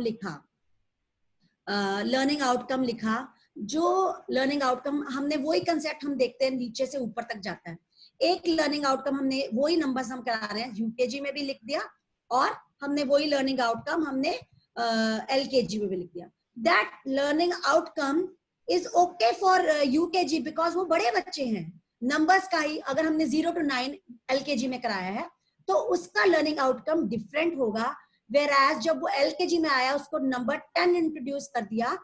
लिखा, जो लर्निंग आउटकम हमने वही कंसेप्ट हम देखते हैं नीचे से ऊपर तक जाता है. एक लर्निंग आउटकम हमने वही नंबर्स हम करा रहे हैं, यूकेजी में भी लिख दिया, और हमने वही लर्निंग आउटकम हमने एलकेजी में भी लिख दिया. That learning outcome is okay for UKG because वो बड़े बच्चे हैं. नंबर्स का ही अगर हमने 0 to 9 एलकेजी में कराया है तो उसका लर्निंग आउटकम डिफरेंट होगा. वेयर जब वो एलकेजी में आया, उसको नंबर 10 इंट्रोड्यूस कर दिया,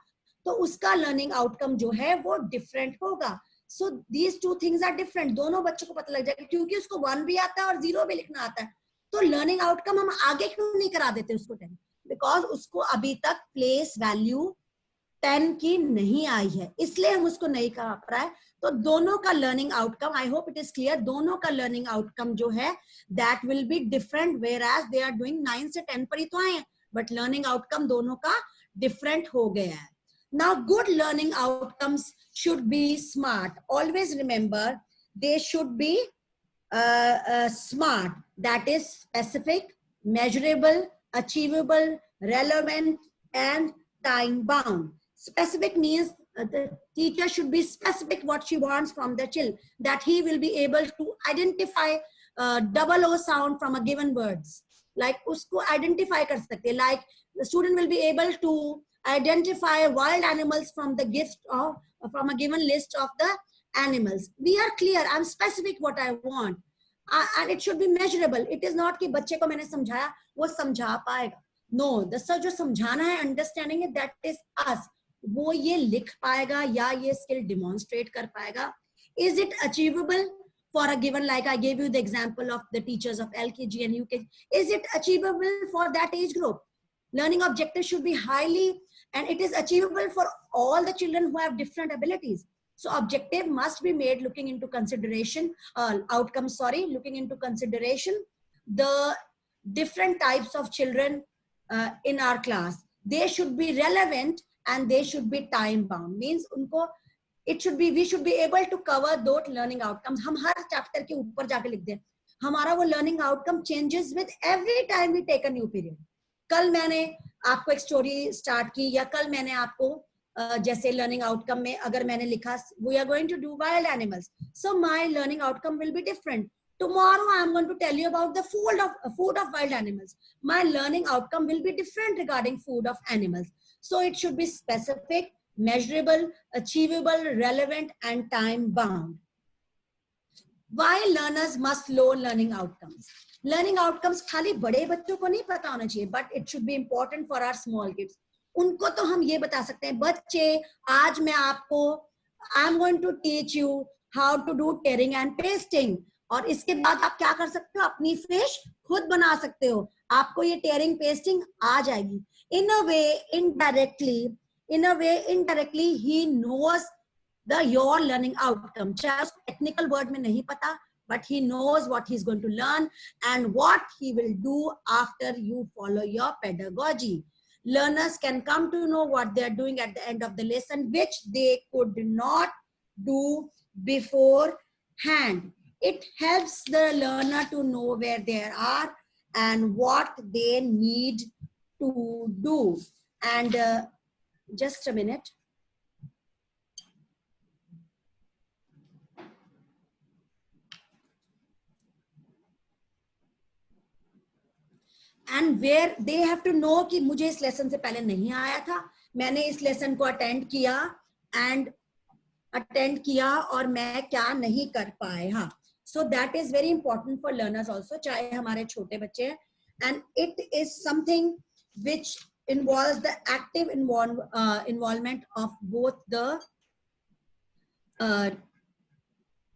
तो उसका लर्निंग आउटकम जो है वो डिफरेंट होगा. So these two things are different. दोनों बच्चों को पता लग जाएगा, क्योंकि उसको 1 भी आता है और 0 भी लिखना आता है. तो लर्निंग आउटकम हम आगे क्यों नहीं करा देते उसको 10? बिकॉज उसको अभी तक प्लेस वैल्यू 10 की नहीं आई है, इसलिए हम उसको नहीं करा पा रहा है. तो दोनों का learning outcome, I hope it is clear, दोनों का लर्निंग आउटकम जो है that will be different. Whereas they are doing 9 से 10 पर ही तो आए हैं, बट लर्निंग आउटकम दोनों का डिफरेंट हो गया है. Now good learning outcomes should be smart. Always remember, they should be smart. That is specific, measurable, achievable, relevant, and time bound. Specific means the teacher should be specific what she wants from the child, that he will be able to identify double O sound from a given words. Like usko identify kar sakte. Like the student will be able to identify wild animals from the from a given list of the animals. We are clear. I'm specific what I want, and it should be measurable. It is not कि बच्चे को मैंने समझाया वो समझा पाएगा. No, the sir जो समझाना है, understanding it, that is us. वो ये लिख पाएगा या ये skill demonstrate कर पाएगा. Is it achievable for a given, like I gave you the example of the teachers of LKG and UKG. Is it achievable for that age group? Learning objectives should be highly, and it is achievable for all the children who have different abilities. So objective must be made looking into consideration, looking into consideration the different types of children in our class. They should be relevant and they should be time bound. Means unko, it should be, we should be able to cover those learning outcomes. हम हर chapter के ऊपर जाके लिख दें. हमारा वो learning outcome changes with every time we take a new period. कल मैंने आपको एक स्टोरी स्टार्ट की, या कल मैंने आपको जैसे लर्निंग आउटकम में अगर मैंने लिखा we are going to do wild animals, so my learning outcome will be different. Tomorrow I am going to tell you about the food of wild animals. My learning outcome will be different regarding food of animals. So it should be specific, measurable, achievable, relevant, and time bound. Why learners must know learning outcomes? Learning outcomes खाली बड़े बच्चों को नहीं पता होना चाहिए, but it should be important for our small kids. उनको तो हम ये बता सकते हैं, बच्चे आज मैं आपको I am going to teach you how to do tearing and pasting, और इसके बाद आप क्या कर सकते हो, अपनी फिश खुद बना सकते हो, आपको ये टेयरिंग पेस्टिंग आ जाएगी. In a way indirectly he knows the your learning outcome. चाहे उसको टेक्निकल वर्ड में नहीं पता, but he knows what he's going to learn and what he will do after you follow your pedagogy. Learners can come to know what they are doing at the end of the lesson, which they could not do beforehand. It helps the learner to know where they are and what they need to do. And just a minute. And where they have to know कि मुझे इस lesson से पहले नहीं आया था, मैंने इस लेसन को अटेंड किया और मैं क्या नहीं कर पाया. So that is very important for learners also, चाहे हमारे छोटे बच्चे हैं. And it is something which involves the active involvement of both the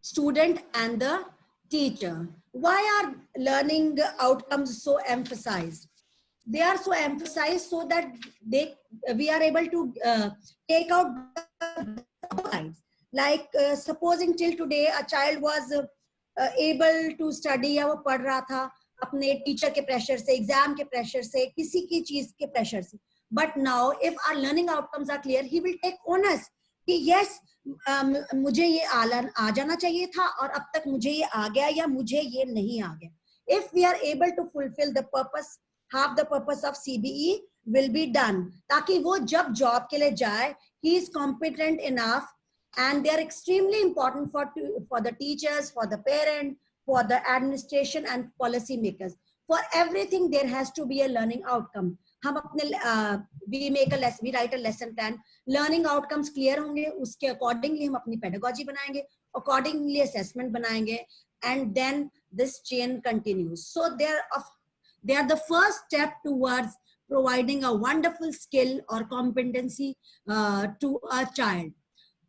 student and the teacher. Why are learning outcomes so emphasized? They are so emphasized so that we are able to take out the sides. Like supposing till today a child was able to study, या वो पढ़ रहा था अपने teacher के pressure से, exam के pressure से, किसी की चीज के प्रेशर से. But now if our learning outcomes are clear, he will take onus कि yes, मुझे ये आ जाना चाहिए था और अब तक मुझे ये आ गया या मुझे ये नहीं आ गया. If we are able to fulfill the purpose, half the purpose of CBE will be done, ताकि वो जब जॉब के लिए जाए, he is competent enough. And they are extremely important for the teachers, for the parent, for the administration and policy makers. For everything there has to be a learning outcome. हम अपने we write a lesson plan. Learning outcomes clear होंगे, उसके accordingly हम अपनी pedagogy बनाएंगे, accordingly assessment बनाएंगे, and then this chain continues. So they are the first step towards providing a wonderful skill or competency to a child.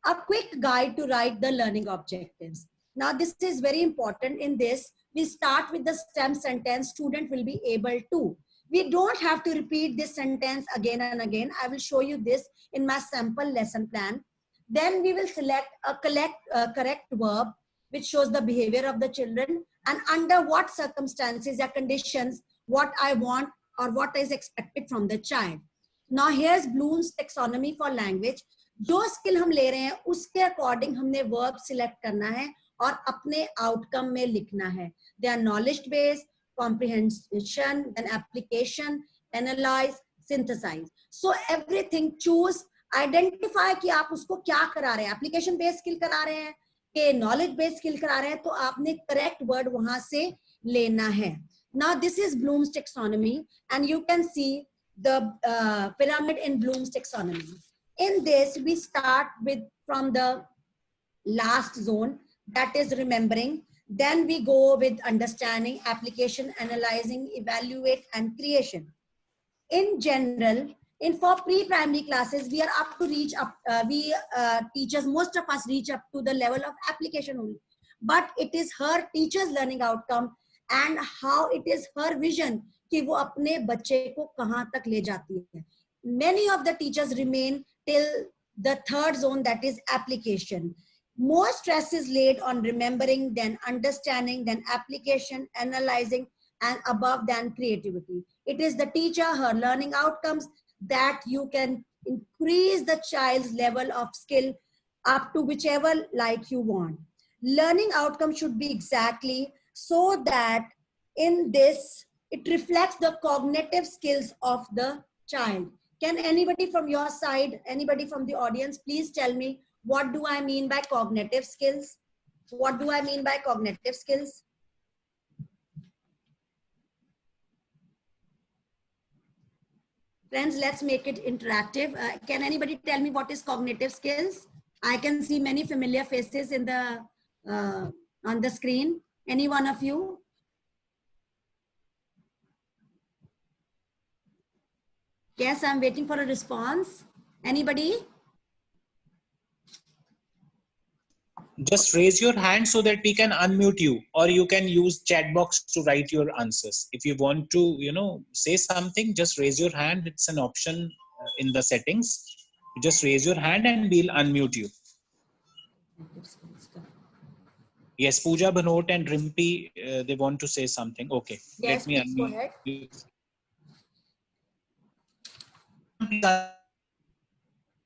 A quick guide to write the learning objectives. Now this is very important. In this, we start with the STEM sentence, student will be able to. We don't have to repeat this sentence again and again. I will show you this in my sample lesson plan. Then we will select a correct verb which shows the behavior of the children and under what circumstances or conditions what I want or what is expected from the child. Now here's Bloom's taxonomy for language. जो skill हम ले रहे हैं उसके according हमने verb select करना है और अपने आउटकम में लिखना है. They are knowledge based, comprehension, then application, analyse, synthesise. So everything choose, identify कि आप उसको क्या करा रहे हैं. एप्लीकेशन बेस्ड स्किल करा रहे हैं कि नॉलेज बेस्ड स्किल करा रहे हैं, तो आपने करेक्ट वर्ड वहां से लेना है. Now this is Bloom's taxonomy and you can see the pyramid in Bloom's taxonomy. In this, we start from the last zone, that is remembering. Then we go with understanding, application, analyzing, evaluate, and creation. In general, for pre-primary classes, we are up to reach up. Teachers, most of us reach up to the level of application only. But it is her teacher's learning outcome and how it is her vision कि वो अपने बच्चे को कहाँ तक ले जाती है. Many of the teachers remain till the third zone, that is application. More stress is laid on remembering, then understanding, then application, analyzing, and above than creativity. It is the teacher, her learning outcomes that you can increase the child's level of skill up to whichever like you want. Learning outcome should be exactly so that in this, it reflects the cognitive skills of the child. Can anybody from your side, anybody from the audience, please tell me, what do I mean by cognitive skills? What do I mean by cognitive skills? Friends, let's make it interactive. Can anybody tell me what is cognitive skills? I can see many familiar faces in the on the screen. Any one of you? Yes, I'm waiting for a response. Anybody? Just raise your hand so that we can unmute you, or you can use chat box to write your answers. If you want to, say something, just raise your hand. It's an option in the settings. Just raise your hand and we'll unmute you. Yes, Pooja Bhanot and Rimpi, they want to say something. Okay, Yes, let me please go unmute ahead. you.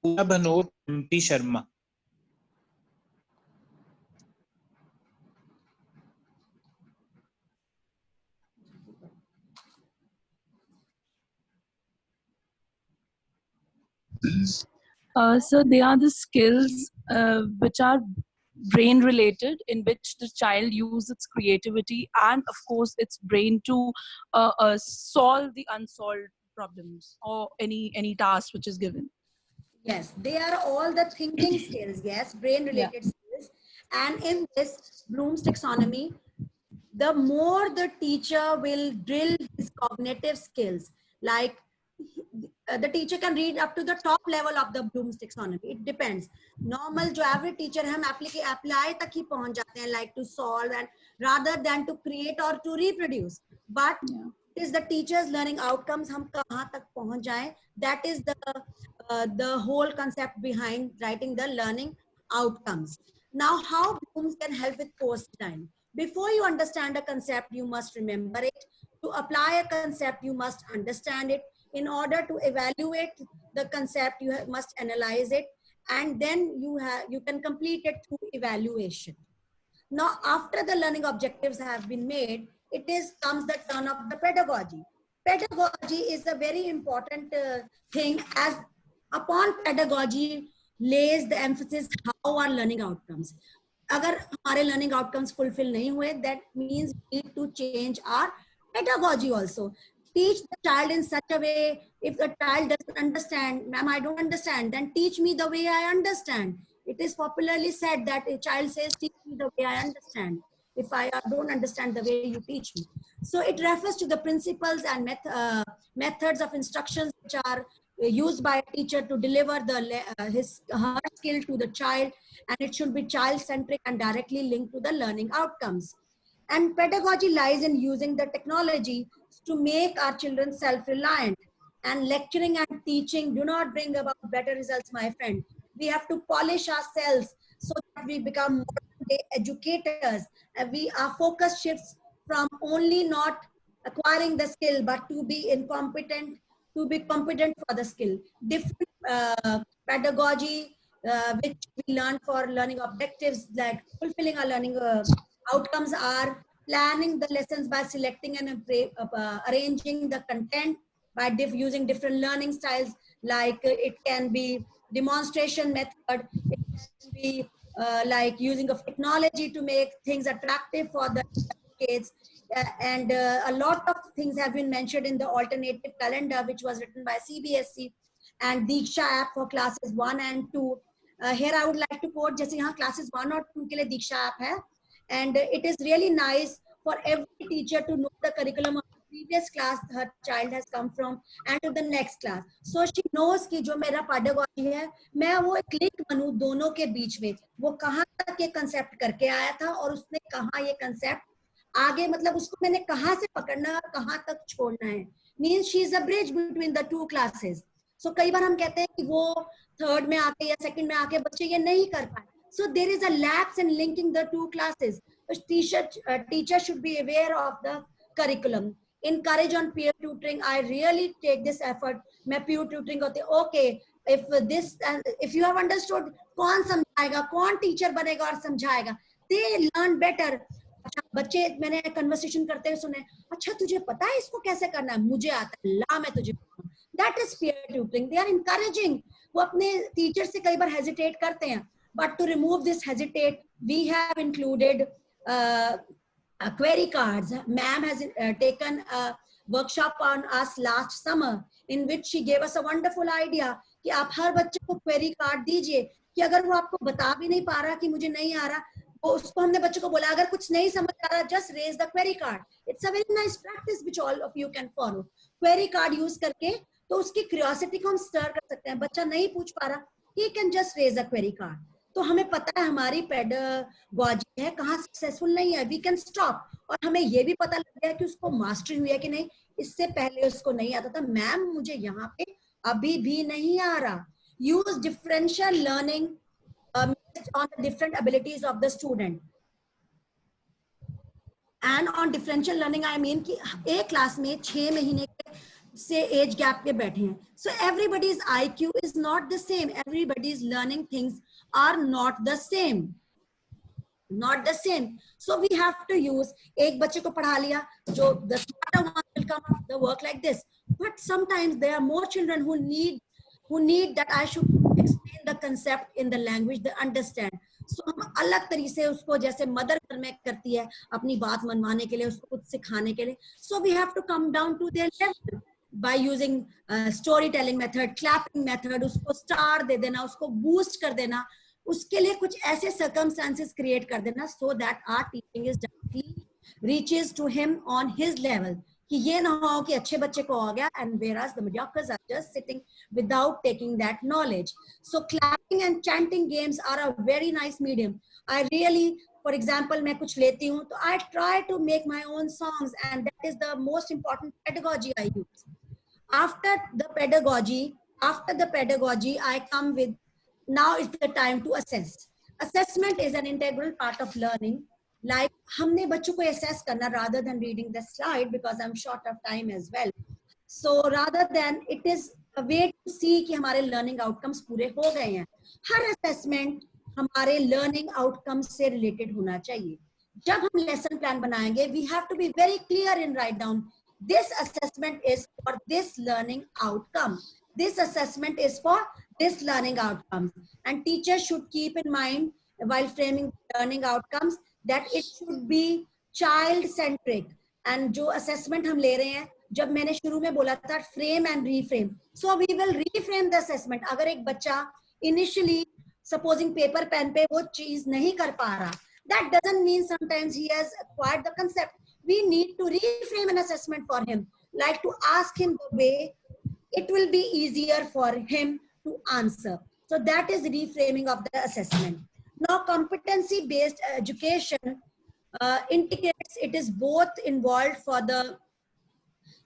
Pooja Bhanot, Rimpi Sharma. So they are the skills which are brain related, in which the child uses its creativity and of course its brain to solve the unsolved problems or any task which is given. Yes, they are all the thinking skills. Yes, brain Yeah. related skills. And in this Bloom's taxonomy, the more the teacher will drill his cognitive skills, like the teacher can read up to the top level of the Bloom's taxonomy. It depends. Normal जो average teacher हम apply तक ही पहुंच जाते हैं, like to solve and rather than to create or to reproduce. But it is the teacher's learning outcomes हम कहाँ तक पहुंच जाएं. That is the whole concept behind writing the learning outcomes. Now, how Bloom's can help with course design? Before you understand a concept, you must remember it. To apply a concept, you must understand it. In order to evaluate the concept, you must analyze it, and then you can complete it through evaluation. Now, after the learning objectives have been made, comes the turn of the pedagogy. Pedagogy is a very important thing, as upon pedagogy lays the emphasis how our learning outcomes. अगर हमारे learning outcomes fulfill नहीं हुए, that means we need to change our pedagogy also. Teach the child in such a way, if the child doesn't understand, ma'am, I don't understand, then teach me the way I understand. It is popularly said that a child says, teach me the way I understand, if I don't understand the way you teach me. So it refers to the principles and methods of instructions which are used by a teacher to deliver her skill to the child, and it should be child-centric and directly linked to the learning outcomes. And pedagogy lies in using the technology to make our children self-reliant. And lecturing and teaching do not bring about better results, my friend. We have to polish ourselves so that we become modern-day educators. And our focus shifts from only not acquiring the skill, but to be competent for the skill. Different pedagogy, which we learn for learning objectives, like fulfilling our learning outcomes, are planning the lessons by selecting and arranging the content by using different learning styles, like it can be demonstration method, it can be like using of technology to make things attractive for the kids. And a lot of things have been mentioned in the alternative calendar, which was written by CBSE, and Diksha app for classes 1 and 2. Here I would like to quote, जैसे यहाँ classes 1 और 2 के लिए Diksha app है, and it is really nice for every teacher to know the curriculum of the previous class her child has come from and to the next class. So she knows कि जो मेरा pedagogy है, मैं वो एक link बनूं दोनों के बीच में, वो कहाँ तक ये concept करके आया था और उसने कहाँ ये concept आगे, मतलब उसको मैंने कहाँ से पकड़ना है, कहाँ तक छोड़ना है. Means she is a bridge between the two classes. So कई बार हम कहते हैं कि वो थर्ड में आके या सेकंड में आके बच्चे ये नहीं कर पाए. So there is a lapse in linking the two classes. Teacher should be aware of the curriculum. Encourage on peer tutoring. I really take this effort. मैं peer tutoring होते, okay, if you have understood, कौन समझाएगा, कौन teacher बनेगा और समझाएगा. They learn better. अच्छा, बच्चे मैंने conversation करते हुए सुने, अच्छा तुझे पता है इसको कैसे करना है, मुझे आता है, ला मैं तुझे. That is peer tutoring. They are encouraging. वो अपने टीचर से कई बार हेजिटेट करते हैं, but to remove this hesitate, we have included query cards. Ma'am has taken a workshop on us last summer, in which she gave us a wonderful idea कि आप हर बच्चे को query card दीजिए, कि अगर वो आपको बता भी नहीं पा रहा कि मुझे नहीं आ रहा, वो उसको हमने बच्चों को बोला अगर कुछ नहीं समझ आ रहा, just raise the query card. It's a very nice practice which all of you can follow. Query card use करके तो उसकी क्यूरियोसिटी को हम स्टर कर सकते हैं. बच्चा नहीं पूछ पा रहा, he can just raise a query card. तो हमें पता है हमारी पेडागॉजी है कहाँ सक्सेसफुल नहीं है, वी कैन स्टॉप. और हमें ये भी पता लग गया कि उसको मास्टरी हुई है कि नहीं, इससे पहले उसको नहीं आता था. मैम मुझे यहाँ पे अभी भी नहीं आ रहा. Use differential learning on the different abilities of the student. And on differential learning I mean कि एक क्लास में 6 महीने से एज गैप पे बैठे हैं. So everybody's IQ is not the same. Everybody's learning things are not the same. Not the same. So we have to use, एक बच्चे को पढ़ा लिया, जो the smarter one will come up the work like this. But sometimes there are more children who need that I should explain the concept in the language they understand. So हम अलग तरीके से उसको, जैसे मदर घर में करती है अपनी बात मनवाने के लिए, उसको कुछ सिखाने के लिए. So we have to come down to their level by using storytelling method, clapping method, उसको star दे देना, उसको boost कर देना, उसके लिए कुछ ऐसे circumstances create कर देना, so that our teaching is directly reaches to him on his level. कि ये ना हो कि अच्छे बच्चे को हो गया and whereas the mediocres are just sitting without taking that knowledge. So clapping and chanting games are a very nice medium. I really, for example, मैं कुछ लेती हूँ तो I try to make my own songs, and that is the most important pedagogy I use. After the pedagogy, I come with, now is the time to assess. Assessment is an integral part of learning. Like हमने बच्चों को assess करना rather than reading the slide, because I'm short of time as well. So rather than, it is a way to see कि हमारे learning outcomes पूरे हो गए हैं. हर assessment हमारे learning outcomes से related होना चाहिए. जब हम lesson plan बनाएंगे, we have to be very clear in write down, this assessment is for this learning outcome. This assessment is for this learning outcome. And teachers should keep in mind while framing learning outcomes that it should be child-centric. And जो assessment हम ले रहे हैं, जब मैंने शुरू में बोला था frame and reframe, so we will reframe the assessment. अगर एक बच्चा initially supposing paper pen पे वो चीज नहीं कर पा रहा, that doesn't mean sometimes he has acquired the concept. We need to reframe an assessment for him, like to ask him the way it will be easier for him to answer. So that is reframing of the assessment. Now, competency-based education integrates, it is both involved for the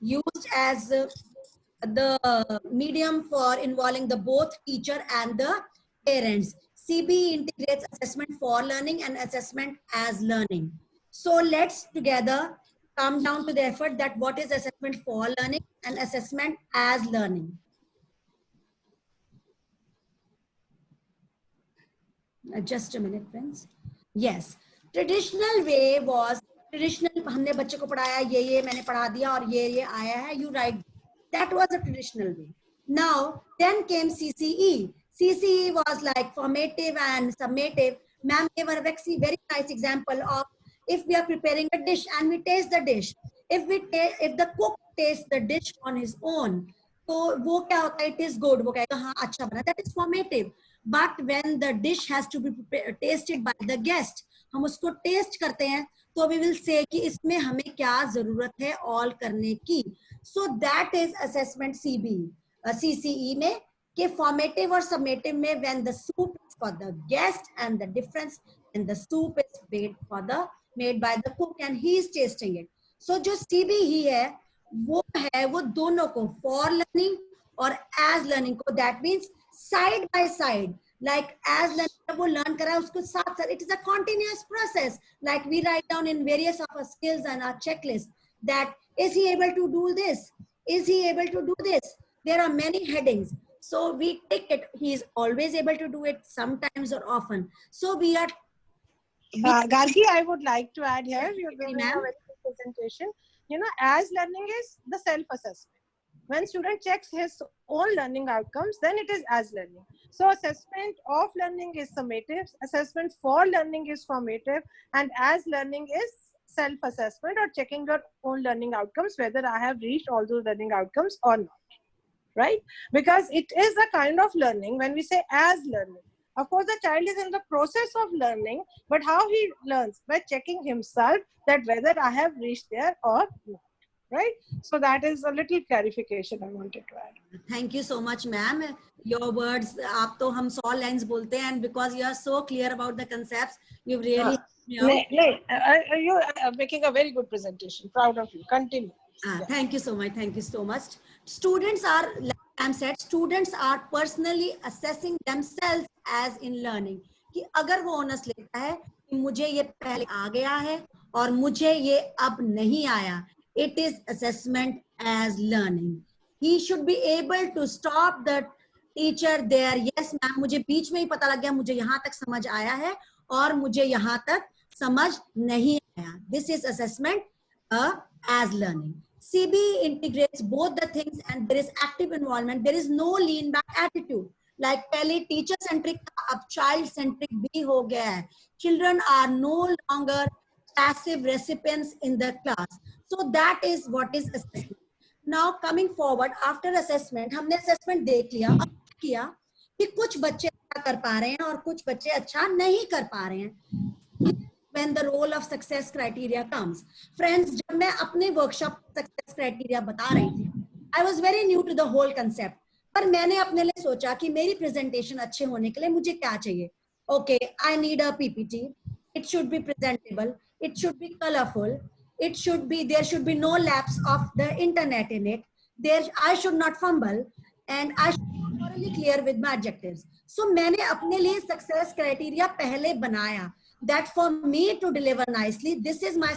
used as the medium for involving the both teacher and the parents. CBE integrates assessment for learning and assessment as learning. So let's together come down to the effort that what is assessment for learning and assessment as learning. Just a minute, friends. Yes, traditional way was, traditional हमने बच्चे को पढ़ाया, ये मैंने पढ़ा दिया और ये आया है, you write. That was a traditional way. Now, then came CCE. CCE was like formative and summative. Ma'am gave a very nice example of, if we are preparing a dish and we taste the dish, if the cook tastes the dish on his own, तो वो क्या होता है, it is good, वो कहेगा हाँ अच्छा बना, that is formative. But when the dish has to be tasted by the guest, हम उसको टेस्ट करते हैं, तो we will say कि इसमें हमें क्या जरूरत है all करने की. So that is assessment CCE में, कि formative और summative में when the soup is for the guest and the difference in the soup is made by the cook and he is tasting it. So जो CBE है वो दोनों को, for learning और as learning को, that means side by side, like as learning वो learn करा उसको साथ साथ, it is a continuous process. Like we write down in various of our skills and our checklist that is he able to do this, is he able to do this. There are many headings, so we take it, he is always able to do it, sometimes or often. So we are Gargi, I would like to add here, you're doing a very good presentation. You know, as learning is the self-assessment. When student checks his own learning outcomes, then it is as learning. So assessment of learning is summative, assessment for learning is formative, and as learning is self-assessment or checking your own learning outcomes, whether I have reached all those learning outcomes or not, right? Because it is a kind of learning when we say as learning. Of course, the child is in the process of learning, but how he learns? By checking himself that whether I have reached there or not. right? So that is a little clarification I wanted to add. Thank you so much, ma'am. Your words, आप तो हम 100 lines बोलते हैं, and because you are so clear about the concepts, you've really helped me out. You are making a very good presentation. Proud of you. Continue. Thank you so much. Thank you so much. Students are, like Ma'am said, students are personally assessing themselves as in learning. कि अगर वो honours लेता है कि मुझे ये पहले आ गया है और मुझे ये अब नहीं आया, it is assessment as learning. He should be able to stop the teacher there. Yes, ma'am, मुझे बीच में ही पता लग गया, मुझे यहाँ तक समझ आया है और मुझे यहाँ तक समझ नहीं आया. This is assessment as learning. CB integrates both the things and there is active involvement. There is no lean back attitude. Like पहले teacher centric था, अब child centric भी हो गया है. Children are no longer passive recipients in the class. So that is what is assessment. Now coming forward, after assessment, हमने assessment देख लिया, अब किया कि कुछ बच्चे अच्छा कर पा रहे हैं और कुछ बच्चे अच्छा नहीं कर पा रहे हैं. When the role of success criteria comes. Friends, जब मैं अपने workshop success criteria बता रही थी, I was very new to the whole concept. पर मैंने अपने लिए सोचा कि मेरी presentation अच्छे होने के लिए मुझे क्या चाहिए? Okay, I need a PPT. It should be presentable. It should be colorful. It should be, there should be no lapse of the internet in it. There, I should not fumble and I should be thoroughly clear with my objectives. So मैंने अपने लिए success criteria पहले बनाया. That for me to deliver nicely, this is my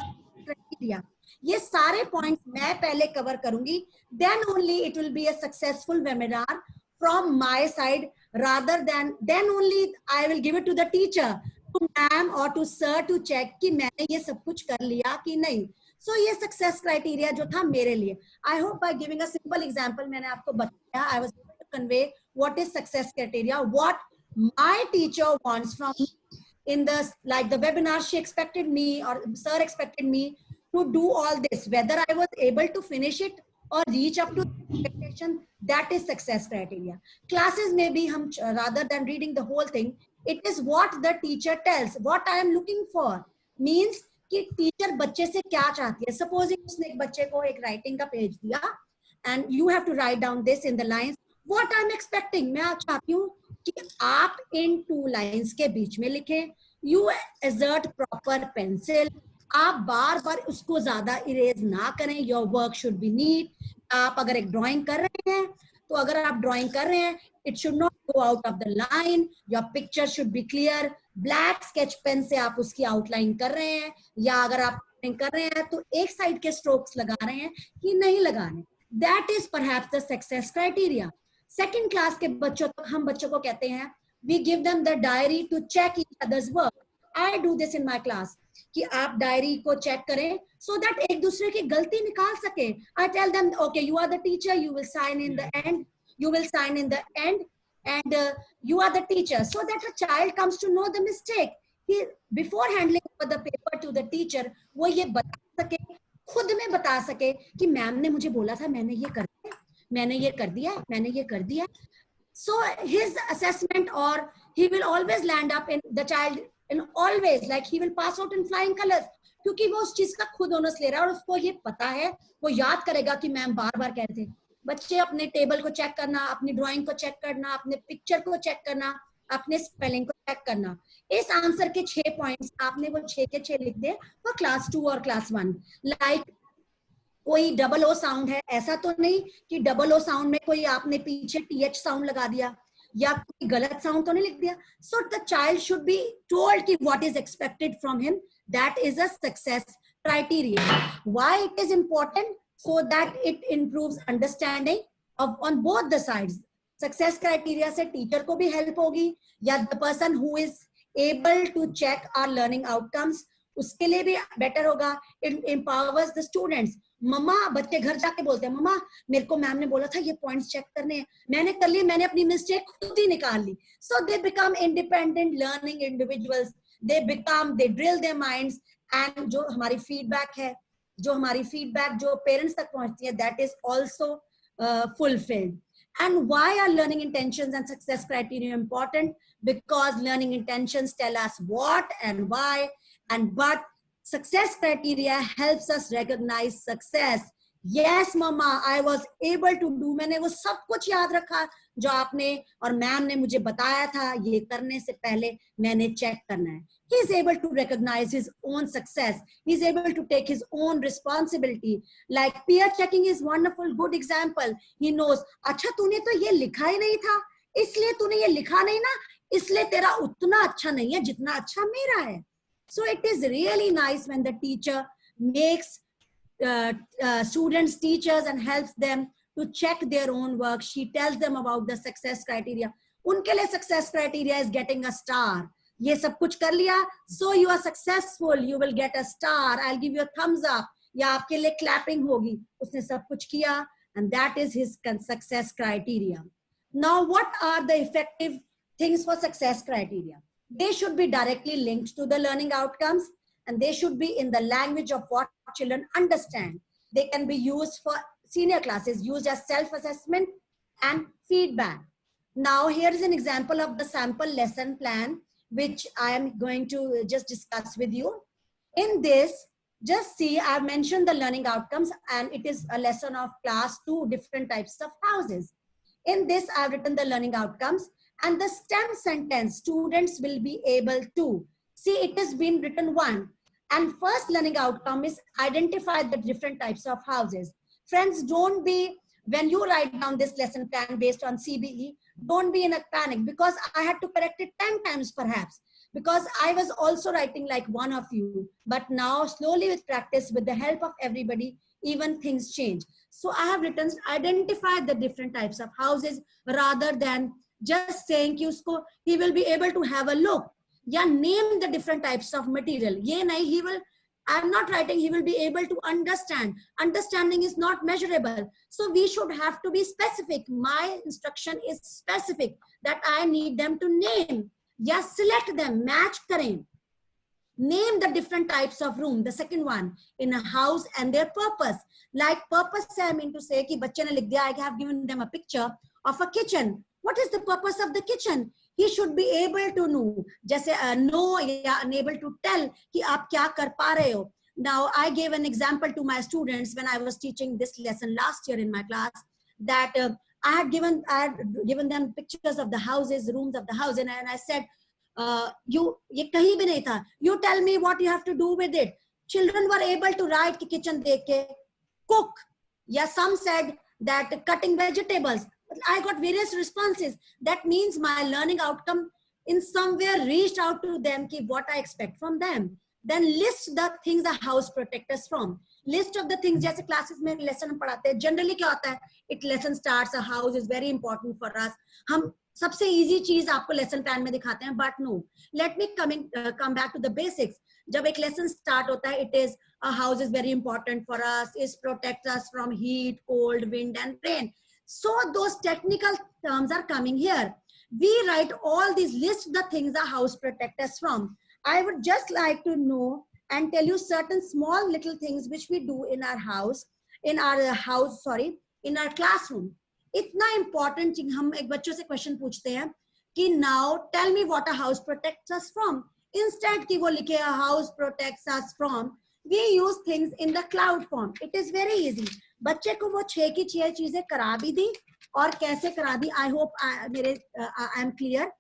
criteria. ये सारे points मैं पहले cover करूँगी. Then only it will be a successful webinar from my side. Rather than then only I will give it to the teacher, to ma'am or to sir to check कि मैंने ये सब कुछ कर लिया कि नहीं. So ये success criteria जो था मेरे लिए. I hope by giving a simple example मैंने आपको बताया. I was able to convey what is success criteria, what my teacher wants from me. In the, like the webinar, she expected me or sir expected me to do all this. Whether I was able to finish it or reach up to expectation, that is success criteria. Classes may be, rather than reading the whole thing, it is what the teacher tells. What I am looking for means कि teacher बच्चे से क्या चाहती है. Supposing उसने एक बच्चे को एक writing का page दिया and you have to write down this in the lines. What I am expecting, मैं चाहती हूँ कि आप इन 2 lines के बीच में लिखें. You exert proper pencil. आप बार बार उसको ज़्यादा erase ना करें. Your work should be neat. आप अगर एक drawing कर रहे हैं, तो अगर आप drawing कर रहे हैं, it should not go out of the line. Your picture should be clear. Black sketch pen से आप उसकी outline कर रहे हैं, या अगर आप कर रहे हैं तो एक side के strokes लगा रहे हैं कि नहीं लगाने. That is perhaps the success criteria. Second class के बच्चों तक हम बच्चों को कहते हैं, we give them the diary to check each other's work. I do this in my class कि आप डायरी को चेक करें so that एक दूसरे की गलती निकाल सके. I tell them, okay, you are the teacher, you will sign in the end, you will sign in the end, and you are the teacher, so that a child comes to know the mistake. He, before handing over the paper to the teacher, वो ये बता सके, खुद में बता सके कि ma'am ने मुझे बोला था, मैंने ये कर दिया, मैंने ये कर दिया, मैंने ये कर दिया. So his assessment, or he will always land up in the child, and always like he will pass out in flying colors, क्योंकि वो उस चीज का खुद ऑनर्स ले रहा है और उसको ये पता है, वो याद करेगा कि मैम बार बार कह रहे थे. बच्चे अपने टेबल को चेक करना, अपनी ड्राइंग को चेक करना, अपने पिक्चर को चेक करना, अपने स्पेलिंग को चेक करना. इस आंसर के 6 पॉइंट्स आपने वो 6 के 6 लिख दे वो क्लास 2 और क्लास 1. लाइक कोई डबल ओ साउंड है, ऐसा तो नहीं कि डबल ओ साउंड में कोई आपने पीछे टीएच साउंड लगा दिया या कोई गलत साउंड तो नहीं लिख दिया. So the child should be told कि what is expected from him. That is a success criteria. Why it is important? So that it improves understanding of on both the sides. Success criteria से teacher को भी help होगी, या the person who is able to check our learning outcomes उसके लिए भी better होगा. It empowers the students. मम्मा, बच्चे घर जाके बोलते हैं, मम्मा मेरे को मैम ने बोला था ये points check करने हैं, मैंने कर लिए, मैंने अपनी mistake खुद ही निकाल ली. So they become independent learning individuals. They drill their minds, and जो हमारी feedback है, जो हमारी फीडबैक जो पेरेंट्स तक पहुंचती है, that is also fulfilled. And why are learning intentions and success criteria important? Because learning intentions tell us what and why, and but success criteria helps us recognise success yes mama, I was able to do, मैंने वो सब कुछ याद रखा जो आपने और ma'am ने मुझे बताया था, ये करने से पहले मैंने चेक करना है. He is able to recognize his own success. He is able to take his own responsibility. Like peer checking is wonderful, good example. He knows, अच्छा तूने तो ये लिखा ही नहीं था, इसलिए तूने ये लिखा नहीं ना, इसलिए तेरा उतना अच्छा नहीं है जितना अच्छा मेरा है. So it is really nice when the teacher makes students teachers and helps them to check their own work. She tells them about the success criteria. उनके लिए success criteria is getting a star. ये सब कुछ कर लिया, so you are successful, you will get a star, I'll give you a thumbs up, या आपके लिए clapping होगी. उसने सब कुछ किया, and that is his success criteria. Now, what are the effective things for success criteria? They should be directly linked to the learning outcomes, and they should be in the language of what children understand. They can be used for senior classes, used as self-assessment and feedback. Now, here is an example of the sample lesson plan, which I am going to just discuss with you. In this, just see, I've mentioned the learning outcomes, and it is a lesson of class 2, different types of houses. In this, I've written the learning outcomes, and the STEM sentence, students will be able to. See, it has been written one. And first learning outcome is identify the different types of houses. Friends, don't be, when you write down this lesson plan based on CBE, don't be in a panic, because I had to correct it 10 times perhaps, because I was also writing like one of you. But now slowly with practice, with the help of everybody, even things change. So I have written, identify the different types of houses, rather than just saying ki usko, he will be able to have a look. Yeah, name the different types of material. Ye nahi, he will, I'm not writing, he will be able to understand. Understanding is not measurable. So we should have to be specific. My instruction is specific, that I need them to name. Yeah, select them, match karen. Name the different types of room. The second one, in a house and their purpose. Like purpose, I mean to say ki bachche ne likh diya, I have given them a picture of a kitchen. What is the purpose of the kitchen? He should be able to know, जैसे know या unable to tell कि आप क्या कर पा रहे हो. Now, I gave an example to my students when I was teaching this lesson last year in my class, that I had given them pictures of the houses, rooms of the house, and I said, ये कहीं भी नहीं था. You tell me what you have to do with it. Children were able to write कि kitchen देख के cook. Yeah, some said that cutting vegetables. I got various responses. That means my learning outcome in somewhere reached out to them ki what I expect from them. Then list the things the house protect us from. List of the things, जैसे classes में lesson हम पढ़ाते हैं. Generally क्या होता है? It lesson starts, a house is very important for us. हम सबसे easy चीज आपको lesson plan में दिखाते हैं, but no. Let me come back to the basics. जब एक lesson start होता है, it is a house is very important for us. It protects us from heat, cold, wind, and rain. So those technical terms are coming here. We write all these, list the things the house protect us from. I would just like to know and tell you certain small little things which we do in our house, in our classroom. इतना important thing, हम एक बच्चों से question पूछते हैं कि now tell me what a house protects us from. Instead कि वो लिखे a house protects us from, we use things in the cloud form. It is very easy. बच्चे को वो 6 की 6 चीजें करा भी दी, और कैसे करा दी, I hope I am clear.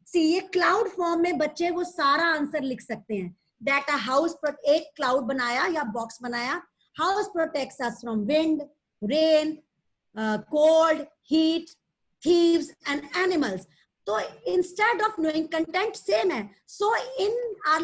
See, ये cloud form में बच्चे वो सारा आंसर लिख सकते हैं. That a house, एक cloud बनाया या box बनाया, house protects us from wind, rain, cold, heat, thieves, and animals. So instead of knowing content, same hai. So in our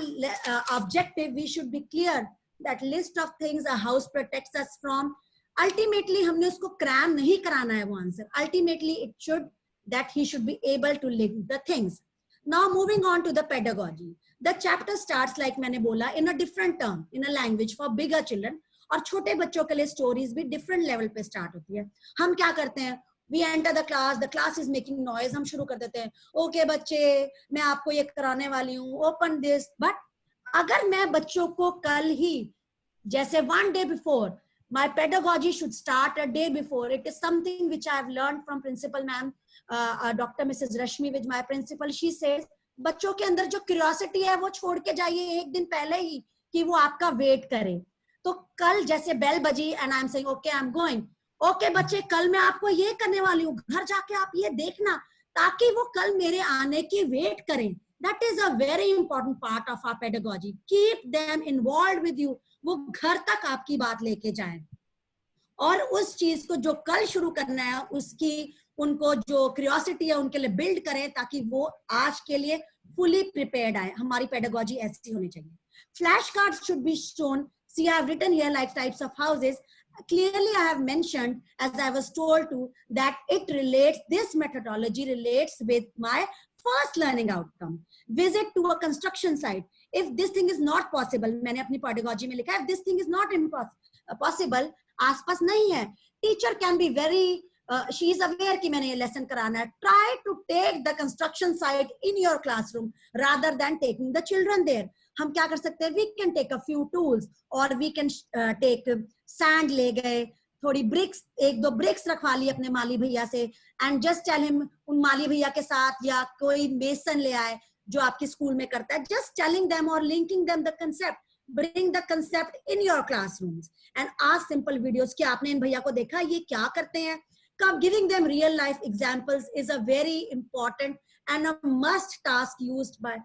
objective, we should be clear that list of things a house protects us from. Ultimately, हमने उसको cram नहीं कराना है वो answer. Ultimately, it should that he should be able to link the things. Now moving on to the pedagogy. The chapter starts like मैंने बोला in a different term, in a language for bigger children. और छोटे बच्चों के लिए stories भी different level पे start होती है. हम क्या करते हैं? We enter the class is making noise. हम शुरू कर देते हैं. Okay बच्चे, मैं आपको ये कराने वाली हूँ. Open this. But अगर मैं बच्चों को कल ही, जैसे one day before, my pedagogy should start a day before. It is something which I have learned from principal ma'am, Dr. Mrs. Rashmi, which my principal, she says, बच्चों के अंदर जो curiosity है वो छोड़ के जाइए एक दिन पहले ही कि वो आपका wait करे. तो कल जैसे बेल बजी and I am saying okay I am going, okay बच्चे कल मैं आपको ये करने वाली हूँ, घर जाके आप ये देखना, ताकि वो कल मेरे आने की वेट करें. That is a very important part of our pedagogy. Keep them involved with you. वो घर तक आपकी बात लेके जाएं और उस चीज को जो कल शुरू करना है उसकी उनको जो क्यूरियोसिटी है उनके लिए बिल्ड करें, ताकि वो आज के लिए fully prepared आए. हमारी pedagogy ऐसी होनी चाहिए. Flashcards should be shown. See, I have written here like types of houses. Clearly, I have mentioned, as I was told to, that it relates, this methodology relates with my first learning outcome. Visit to a construction site. If this thing is not possible, मैंने अपनी pedagogy में लिखा है, if this thing is not possible, आसपास नहीं है, teacher can be very, she is aware कि मैंने ये lesson कराना है. Try to take the construction site in your classroom rather than taking the children there. हम क्या कर सकते हैं? We can take a few tools or we can take sand ले गए, थोड़ी bricks, एक दो bricks रखवा ली अपने माली भैया से and just tell him उन माली भैया के साथ या कोई mason ले आए जो आपकी स्कूल में करता है. Just telling them or linking them the concept. Bring the concept in your classrooms and ask simple videos कि आपने इन भैया को देखा ये क्या करते हैं. Giving them real life examples is a very important and a must task used by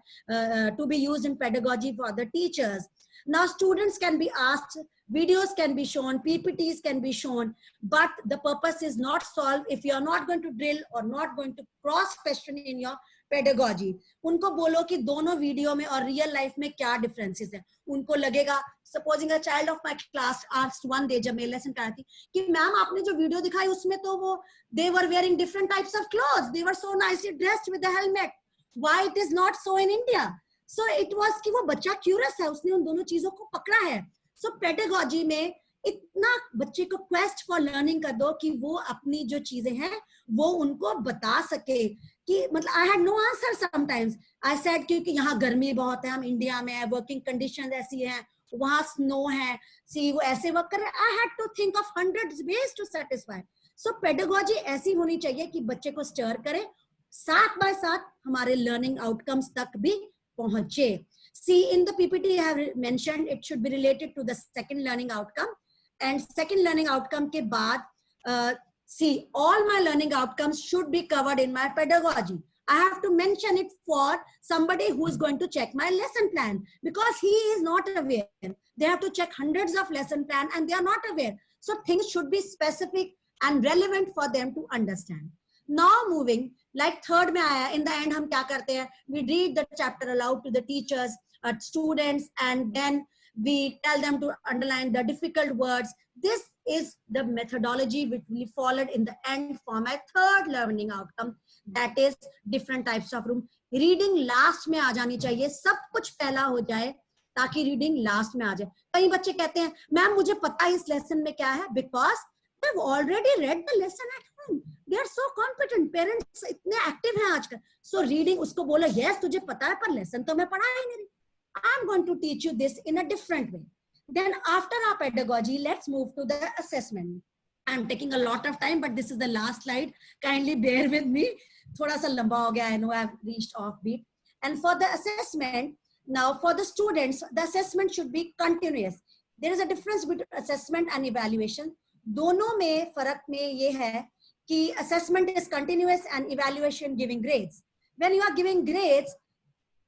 to be used in pedagogy for the teachers. Now students can be asked, videos can be shown, PPTs can be shown, but the purpose is not solved if you are not going to drill or not going to cross question in your pedagogy. उनको बोलो कि दोनों video में और real life में क्या differences है. उनको लगेगा, supposing a child of my class asked one day जब मैं लेसन कराती थी कि मैम आपने जो वीडियो दिखाई उसमें तो वो they were wearing different types of clothes, they were so nicely dressed with the helmet, why it is not so in India? So it was कि वो बच्चा क्यूरियस है, उसने उन दोनों चीजों को पकड़ा है. So pedagogy में इतना बच्चे को क्वेस्ट फॉर लर्निंग कर दो कि वो अपनी जो चीजें हैं वो उनको बता सके. कि मतलब I had no answer sometimes. I said क्योंकि यहाँ गर्मी बहुत है, हम इंडिया में है, वर्किंग कंडीशंस ऐसी हैं, वहाँ स्नो है, सी वो ऐसे वर्क कर रहे हैं. I had to think of hundreds ways to satisfy. So pedagogy ऐसी होनी चाहिए कि बच्चे को स्टर करे, साथ बाय साथ हमारे लर्निंग आउटकम्स तक भी पहुंचे. See, in the PPT I have mentioned it should be related to the second learning outcome, and second learning outcome के बाद see, all my learning outcomes should be covered in my pedagogy. I have to mention it for somebody who is going to check my lesson plan, because he is not aware. They have to check hundreds of lesson plan and they are not aware. So things should be specific and relevant for them to understand. Now moving, like third में आया, in the end हम क्या करते हैं? We read the chapter aloud to the teachers, students, and then we tell them to underline the difficult words. This is the methodology which we followed in the end for my third learning outcome, that is different types of room. Reading last में आ जानी चाहिए, सब कुछ पहला हो जाए ताकि reading last में आ जाए. कई बच्चे कहते हैं मैम मुझे पता है इस lesson में क्या है, because they've already read the lesson at home. They are so competent. Parents इतने active हैं आजकल. So reading, उसको बोलो yes तुझे पता है पर lesson तो मैं पढ़ा ही नहीं. I'm going to teach you this in a different way. Then after our pedagogy, let's move to the assessment. I'm taking a lot of time, but this is the last slide. Kindly bear with me. Thoda sa lamba ho gaya. I know I've reached offbeat. And for the assessment, now for the students, the assessment should be continuous. There is a difference between assessment and evaluation. दोनों में फर्क में ये है कि assessment is continuous and evaluation giving grades. When you are giving grades,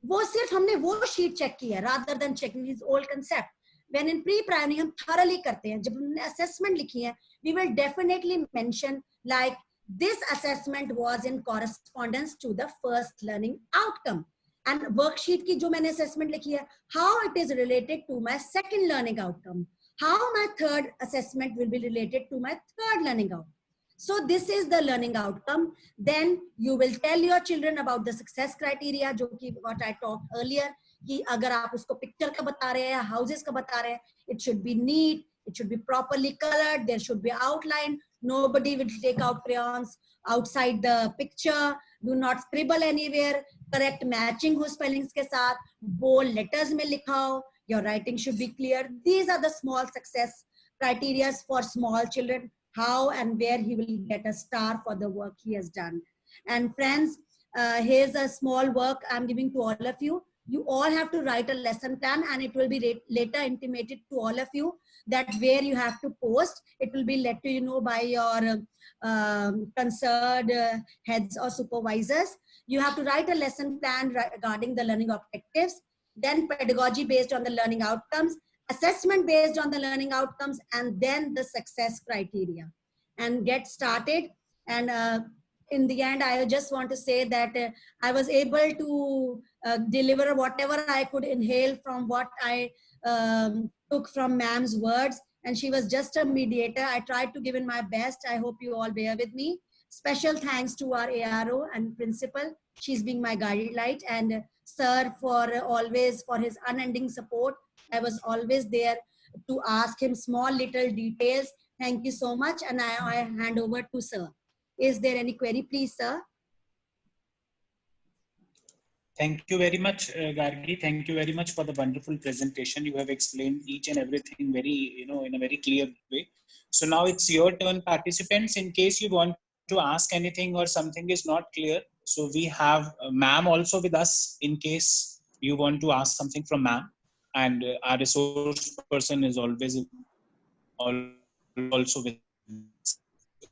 वो सिर्फ हमने वो sheet check की है rather than checking his old concept. When in pre-primary हम thoroughly करते हैं, जब हमने assessment लिखी है, we will definitely mention like this assessment was in correspondence to the first learning outcome. And worksheet की जो मैंने assessment लिखी है, how it is related to my second learning outcome, how my third assessment will be related to my third learning outcome. So this is the learning outcome. Then you will tell your children about the success criteria, जो कि what I talked earlier, कि अगर आप उसको picture का बता रहे हैं, houses का बता रहे हैं, it should be neat, it should be properly colored, there should be outline, nobody will take out crayons outside the picture, do not scribble anywhere, correct matching हो spellings के साथ, bold letters में लिखाओ, your writing should be clear. These are the small success criteria for small children, how and where he will get a star for the work he has done. And friends, here's a small work I'm giving to all of you. You all have to write a lesson plan, and it will be later intimated to all of you that where you have to post. It will be let to you know by your concerned heads or supervisors. You have to write a lesson plan regarding the learning objectives, then pedagogy based on the learning outcomes, assessment based on the learning outcomes, and then the success criteria, and get started. And in the end, I just want to say that I was able to deliver whatever I could inhale from what I took from ma'am's words. And she was just a mediator. I tried to give in my best. I hope you all bear with me. Special thanks to our ARO and principal. She's being my guiding light. And sir for always for his unending support. I was always there to ask him small little details. Thank you so much. And I hand over to sir. Is there any query, please, sir? Thank you very much, Gargi. Thank you very much for the wonderful presentation. You have explained each and everything very, in a very clear way. So now it's your turn, participants. In case you want to ask anything or something is not clear, so we have ma'am also with us in case you want to ask something from ma'am. And our resource person is always also with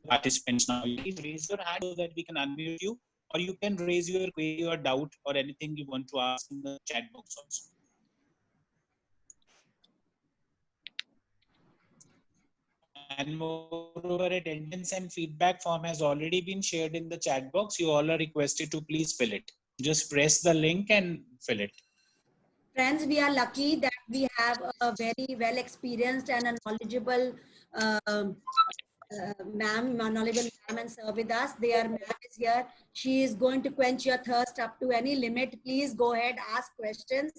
participants now. Please raise your hand so that we can unmute you, or you can raise your query or doubt or anything you want to ask in the chat box also. And moreover, attendance and feedback form has already been shared in the chat box. You all are requested to please fill it. Just press the link and fill it. Friends, we are lucky that we have a very well experienced and a knowledgeable knowledgeable ma'am and sir with us. Their ma'am is here. She is going to quench your thirst up to any limit. Please go ahead, ask questions.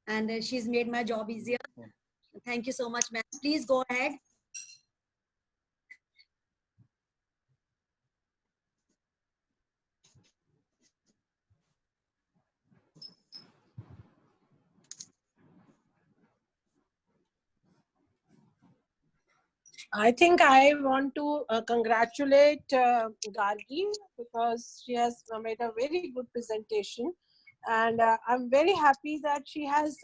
And she's made my job easier. Thank you so much, ma'am. Please go ahead. I think I want to congratulate Gargi because she has made a very good presentation, and I'm very happy that she has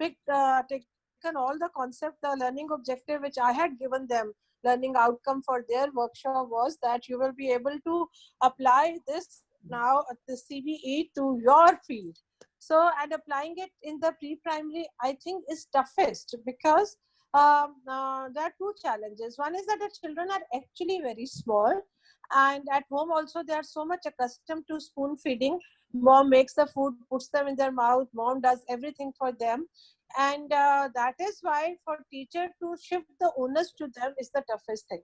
taken all the concept, the learning objective which I had given them. Learning outcome for their workshop was that you will be able to apply this now at the CBE to your field. So, and applying it in the pre-primary, I think is toughest because there are two challenges. One is that the children are actually very small, and at home also they are so much accustomed to spoon feeding. Mom makes the food, puts them in their mouth, mom does everything for them, and that is why for teacher to shift the onus to them is the toughest thing.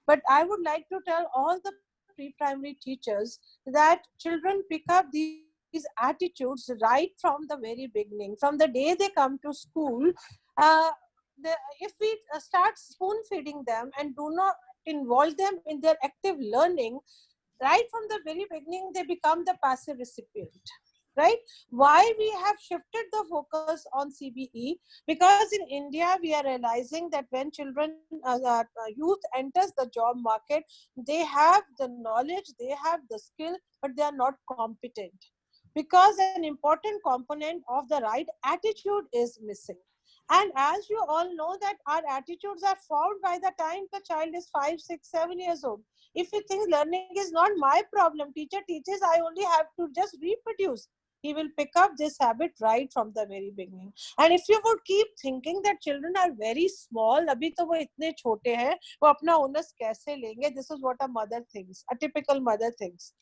But I would like to tell all the pre-primary teachers that children pick up these attitudes right from the very beginning, from the day they come to school. If we start spoon feeding them and do not involve them in their active learning, right from the very beginning, they become the passive recipient. Right? Why we have shifted the focus on CBE? Because in India, we are realizing that when children, youth enters the job market, they have the knowledge, they have the skill, but they are not competent. Because an important component of the right attitude is missing. And as you all know that our attitudes are formed by the time the child is 5, 6, 7 years old. If you think learning is not my problem, teacher teaches, I only have to just reproduce. He will pick up this habit right from the very beginning. And if you would keep thinking that children are very small, abhi to wo itne chote hain, wo apna onus kaise lenge? This is what a mother thinks, a typical mother thinks.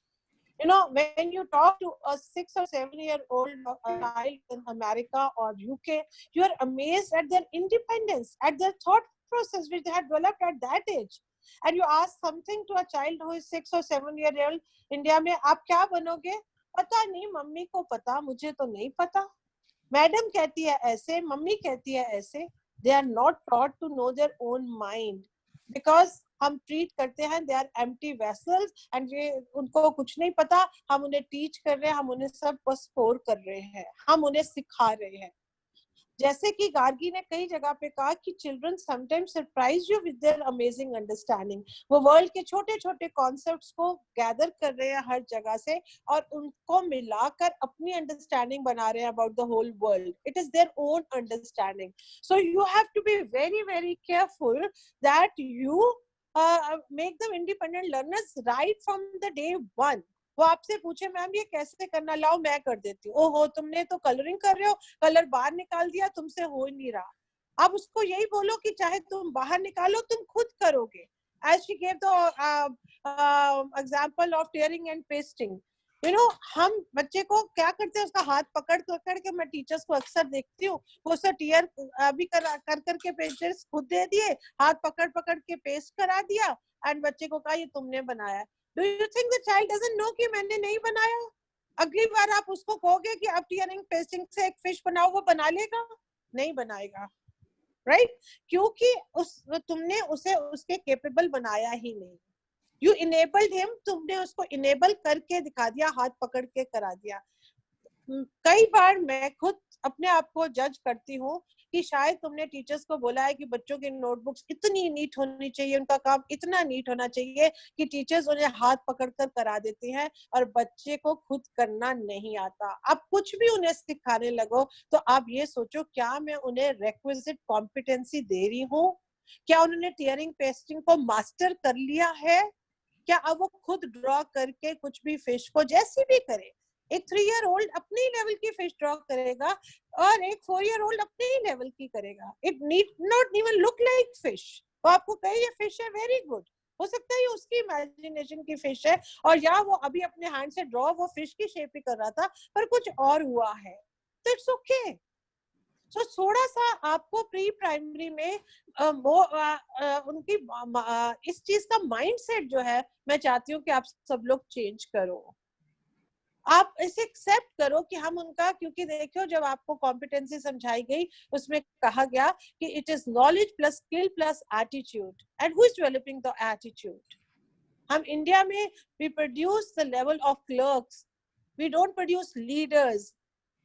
You know, when you talk to a 6 or 7-year-old child in America or UK, you are amazed at their independence, at their thought process which they had developed at that age. And you ask something to a child who is 6 or 7-year-old, India में आप क्या बनोगे? पता नहीं, mummy को पता, मुझे तो नहीं पता. मैडम कहती है ऐसे, मम्मी कहती है ऐसे. They are not taught to know their own mind because हम ट्रीट करते हैं they are empty vessels and ये उनको कुछ नहीं पता. हम उन्हें टीच कर रहे हैं, हम उन्हें सब बस स्कोर कर रहे हैं, हम उन्हें सिखा रहे हैं. जैसे कि गार्गी ने कई जगह पे कहा कि children sometimes surprise you with their amazing understanding. वो वर्ल्ड के छोटे छोटे कॉन्सेप्ट्स को गैदर कर रहे हैं हर जगह से और उनको मिलाकर अपनी अंडरस्टैंडिंग बना रहे हैं about the whole world. It is their own understanding. So you have to be very very careful that you make them independent learners right from the day one। वो आपसे पूछे मैम ये कैसे करना, लाओ मैं कर देती हूँ। ओहो तुमने तो कलरिंग कर रहे हो, कलर बाहर निकाल दिया, तुमसे हो ही नहीं रहा। अब उसको यही बोलो कि चाहे तुम बाहर निकालो तुम खुद करोगे। As she gave the example of tearing and pasting, you know, हम बच्चे को क्या करते हैं, उसका हाथ पकड़ के मैं टीचर्स को अक्सर देखती हूँ, वो उसका टीयर भी कर के पेजेस खुद दे दिए, हाथ पकड़ के पेस्ट करा दिया एंड बच्चे को कहा ये तुमने बनाया। Do you think the child doesn't know कि मैंने नहीं बनाया? अगली बार आप उसको कहोगे कि आप टीयरिंग पेस्टिंग से एक फिश बनाओ, वो बना लेगा? नहीं बनाएगा, राइट? क्योंकि तुमने उसे उसके केपेबल बनाया ही नहीं। You enabled him, तुमने उसको इनेबल करके दिखा दिया, हाथ पकड़ के करा दिया। कई बार मैं खुद अपने आप को जज करती हूँ कि शायद तुमने टीचर्स को बोला है कि बच्चों की नोटबुक्स इतनी नीट होनी चाहिए, उनका काम इतना नीट होना चाहिए कि टीचर्स उन्हें हाथ पकड़कर करा देती हैं और बच्चे को खुद करना नहीं आता। आप कुछ भी उन्हें सिखाने लगो तो आप ये सोचो, क्या मैं उन्हें रिक्विजिट कॉम्पिटेंसी दे रही हूँ? क्या उन्होंने टीयरिंग पेस्टिंग को मास्टर कर लिया है? क्या अब वो खुद ड्रॉ करके कुछ भी फिश को जैसी भी करे, एक 3 ईयर ओल्ड अपनी लेवल की फिश ड्रॉ करेगा और एक 4 ईयर ओल्ड अपनी लेवल की करेगा। It need not even look like fish. वो आपको कहे ये फिश है, वेरी गुड, हो सकता है ये उसकी इमेजिनेशन की फिश है और या वो अभी अपने हैंड से ड्रॉ वो फिश की शेप ही कर रहा था पर कुछ और हुआ है, तो इट्स ओके। तो थोड़ा सा आपको प्री प्राइमरी में उनकी इस चीज का माइंडसेट जो है, मैं चाहती हूँ कि आप सब लोग चेंज करो। आप इसे एक्सेप्ट करो कि हम उनका, क्योंकि देखो जब आपको कॉम्पिटेंसी समझाई गई उसमें कहा गया कि it is knowledge plus skill plus attitude, and who is developing the attitude? हम इंडिया में we produce the level of clerks, we don't produce leaders.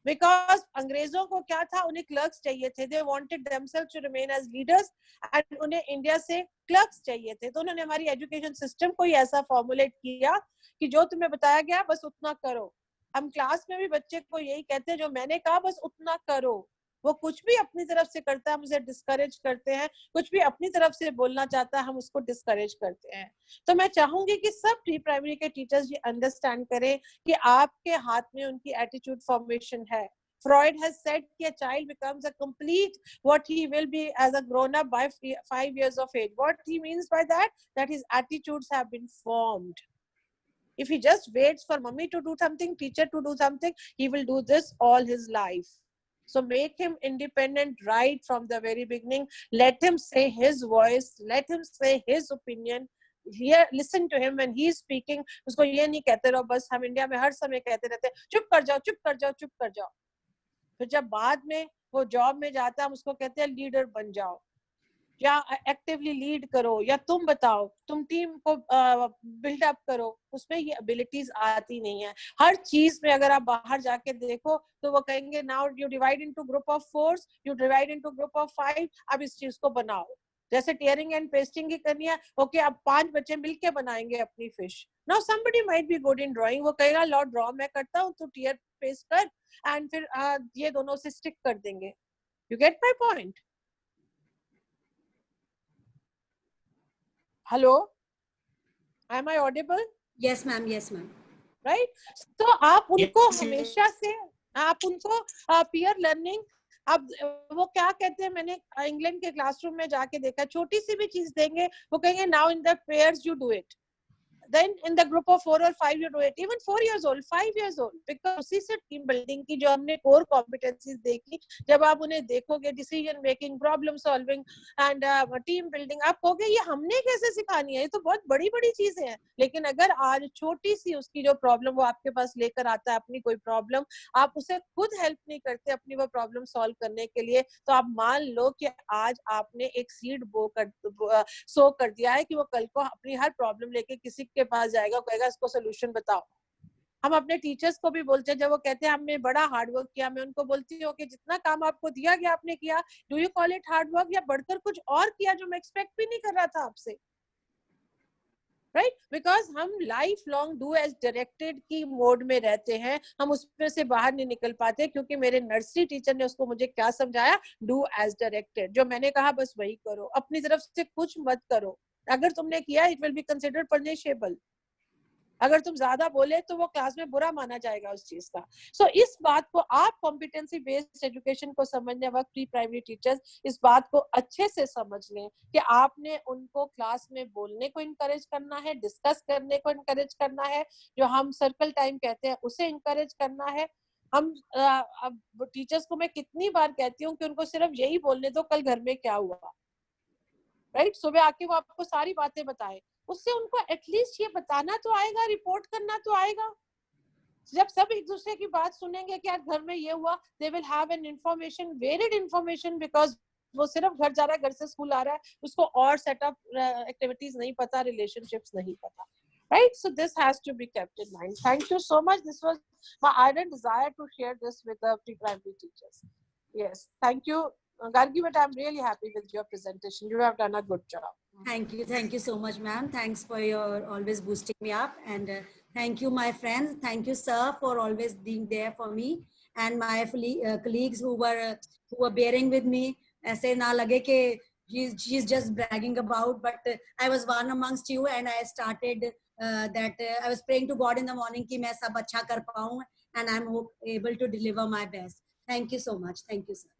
Because अंग्रेजों को क्या था, उन्हें क्लर्क्स चाहिए थे, they wanted themselves to remain as leaders and उन्हें इंडिया से क्लर्क्स चाहिए थे। तो उन्होंने हमारी एजुकेशन सिस्टम को ही ऐसा फॉर्मुलेट किया कि जो तुम्हें बताया गया बस उतना करो। हम क्लास में भी बच्चे को यही कहते हैं, जो मैंने कहा बस उतना करो। वो कुछ भी अपनी तरफ से करता है हम उसे डिस्करेज करते हैं, कुछ भी अपनी तरफ से बोलना चाहता है हम उसको डिस्करेज करते हैं। तो मैं चाहूंगी कि सब प्री प्राइमरी के टीचर्स ये अंडरस्टैंड करें कि आपके हाथ में उनकी एटीट्यूड फॉर्मेशन है। Freud has said that a child becomes a complete what he will be as a grown up by 5 years of age. What he means by that his attitudes have been formed. If he just waits for mommy to do something, teacher to do something, he will do this all his life. So make him independent right from the very beginning. Let him say his voice, let him say his opinion. Here, listen to him when he is speaking. उसको ये नहीं कहते रहो, बस हम India में हर समय कहते रहते हैं चुप कर जाओ, चुप कर जाओ, चुप कर जाओ। फिर जब बाद में वो जॉब में जाता है हम उसको कहते हैं लीडर बन जाओ, या एक्टिवली लीड करो, या तुम बताओ, तुम टीम को बिल्डअप करो। उसमें ये एबिलिटीज आती नहीं है। हर चीज में अगर आप बाहर जाके देखो तो वो कहेंगे now you divide into group of 4, you divide into group of 5, अब इस चीज को बनाओ। जैसे टीयरिंग एंड पेस्टिंग की करनी है, ओके अब 5 बच्चे मिलके बनाएंगे अपनी fish. Now somebody might be good in drawing, वो कहेगा लो ड्रॉ मैं करता हूँ, तू टीयर पेस्ट कर, एंड फिर ये दोनों से स्टिक कर देंगे। You get my point? Hello, am I audible? Yes ma'am, yes ma'am. Right? तो आप उनको Yes. हमेशा से आप उनको peer learning, अब वो क्या कहते हैं, मैंने इंग्लैंड के क्लासरूम में जाके देखा, छोटी सी भी चीज देंगे वो कहेंगे now in the pairs you do it, then in the group of 4 or 5 you do it, even 4 years old, 5 years old, because उसी से टीम बिल्डिंग की जो हमने कोर कॉम्पिटेंसीज देखी, जब आप उन्हें देखोगे decision making, problem solving and team building, आप कहोगे ये हमने कैसे सिखानी है, ये तो बहुत बड़ी बड़ी चीजें हैं। लेकिन अगर आज छोटी सी उसकी जो प्रॉब्लम वो आपके पास लेकर आता है, अपनी कोई प्रॉब्लम, आप उसे खुद हेल्प नहीं करते अपनी वो प्रॉब्लम सॉल्व करने के लिए, तो आप मान लो कि आज आपने एक सीड सो कर दिया है कि वो कल को अपनी हर प्रॉब्लम लेके किसी के पास जाएगा, कहेगा इसको सोल्यूशन बताओ। हम अपने टीचर्स को भी बोलते हैं, जब वो कहते हैं हमने बड़ा हार्ड वर्क किया, मैं उनको बोलती हूँ कि जितना काम आपको दिया गया आपने किया, do you call it hard work, या बढ़कर कुछ और किया जो मैं एक्सपेक्ट भी नहीं कर रहा था आपसे, राइट? बिकॉज हम lifelong do as directed की मोड में रहते हैं, हम उसमें से बाहर नहीं निकल पाते, क्योंकि मेरे नर्सरी टीचर ने उसको मुझे क्या समझाया, डू एज डायरेक्टेड। जो मैंने कहा बस वही करो, अपनी तरफ से कुछ मत करो, अगर तुमने किया it will be considered punishable, अगर तुम ज्यादा बोले तो वो क्लास में बुरा माना जाएगा उस चीज का। सो इस बात को आप कॉम्पिटेंसी बेस्ड एजुकेशन को समझने वक्त प्री प्राइमरी टीचर्स इस बात को अच्छे से समझ लें कि आपने उनको क्लास में बोलने को इनकरेज करना है, डिस्कस करने को इनकरेज करना है, जो हम सर्कल टाइम कहते हैं उसे इनकरेज करना है। हम अब टीचर्स को मैं कितनी बार कहती हूँ कि उनको सिर्फ यही बोलने दो कल घर में क्या हुआ, राइट? सुबह आके वो आपको सारी बातें बताए, उससे उनको एटलीस्ट ये बताना तो आएगा, रिपोर्ट करना तो आएगा। जब सब एक दूसरे की बात सुनेंगे कि यार घर में ये हुआ, they will have an information, varied information, because वो सिर्फ घर जा रहा है, घर से स्कूल आ रहा है, उसको और सेटअप एक्टिविटीज नहीं पता, रिलेशनशिप्स नहीं पता, right? So this has to be kept in mind. Thank you so much. This was my ardent desire to share this with the pre-primary teachers. Yes, thank you, Gargi, but I'm really happy with your presentation. You have done a good job. Thank you so much, ma'am. Thanks for your always boosting me up, and thank you, my friends. Thank you, sir, for always being there for me, and my colleagues who were bearing with me. ऐसे ना लगे कि she's just bragging about, but I was one amongst you, and I started that I was praying to God in the morning कि मैं सब अच्छा कर पाऊँ, and I'm able to deliver my best. Thank you so much. Thank you, sir.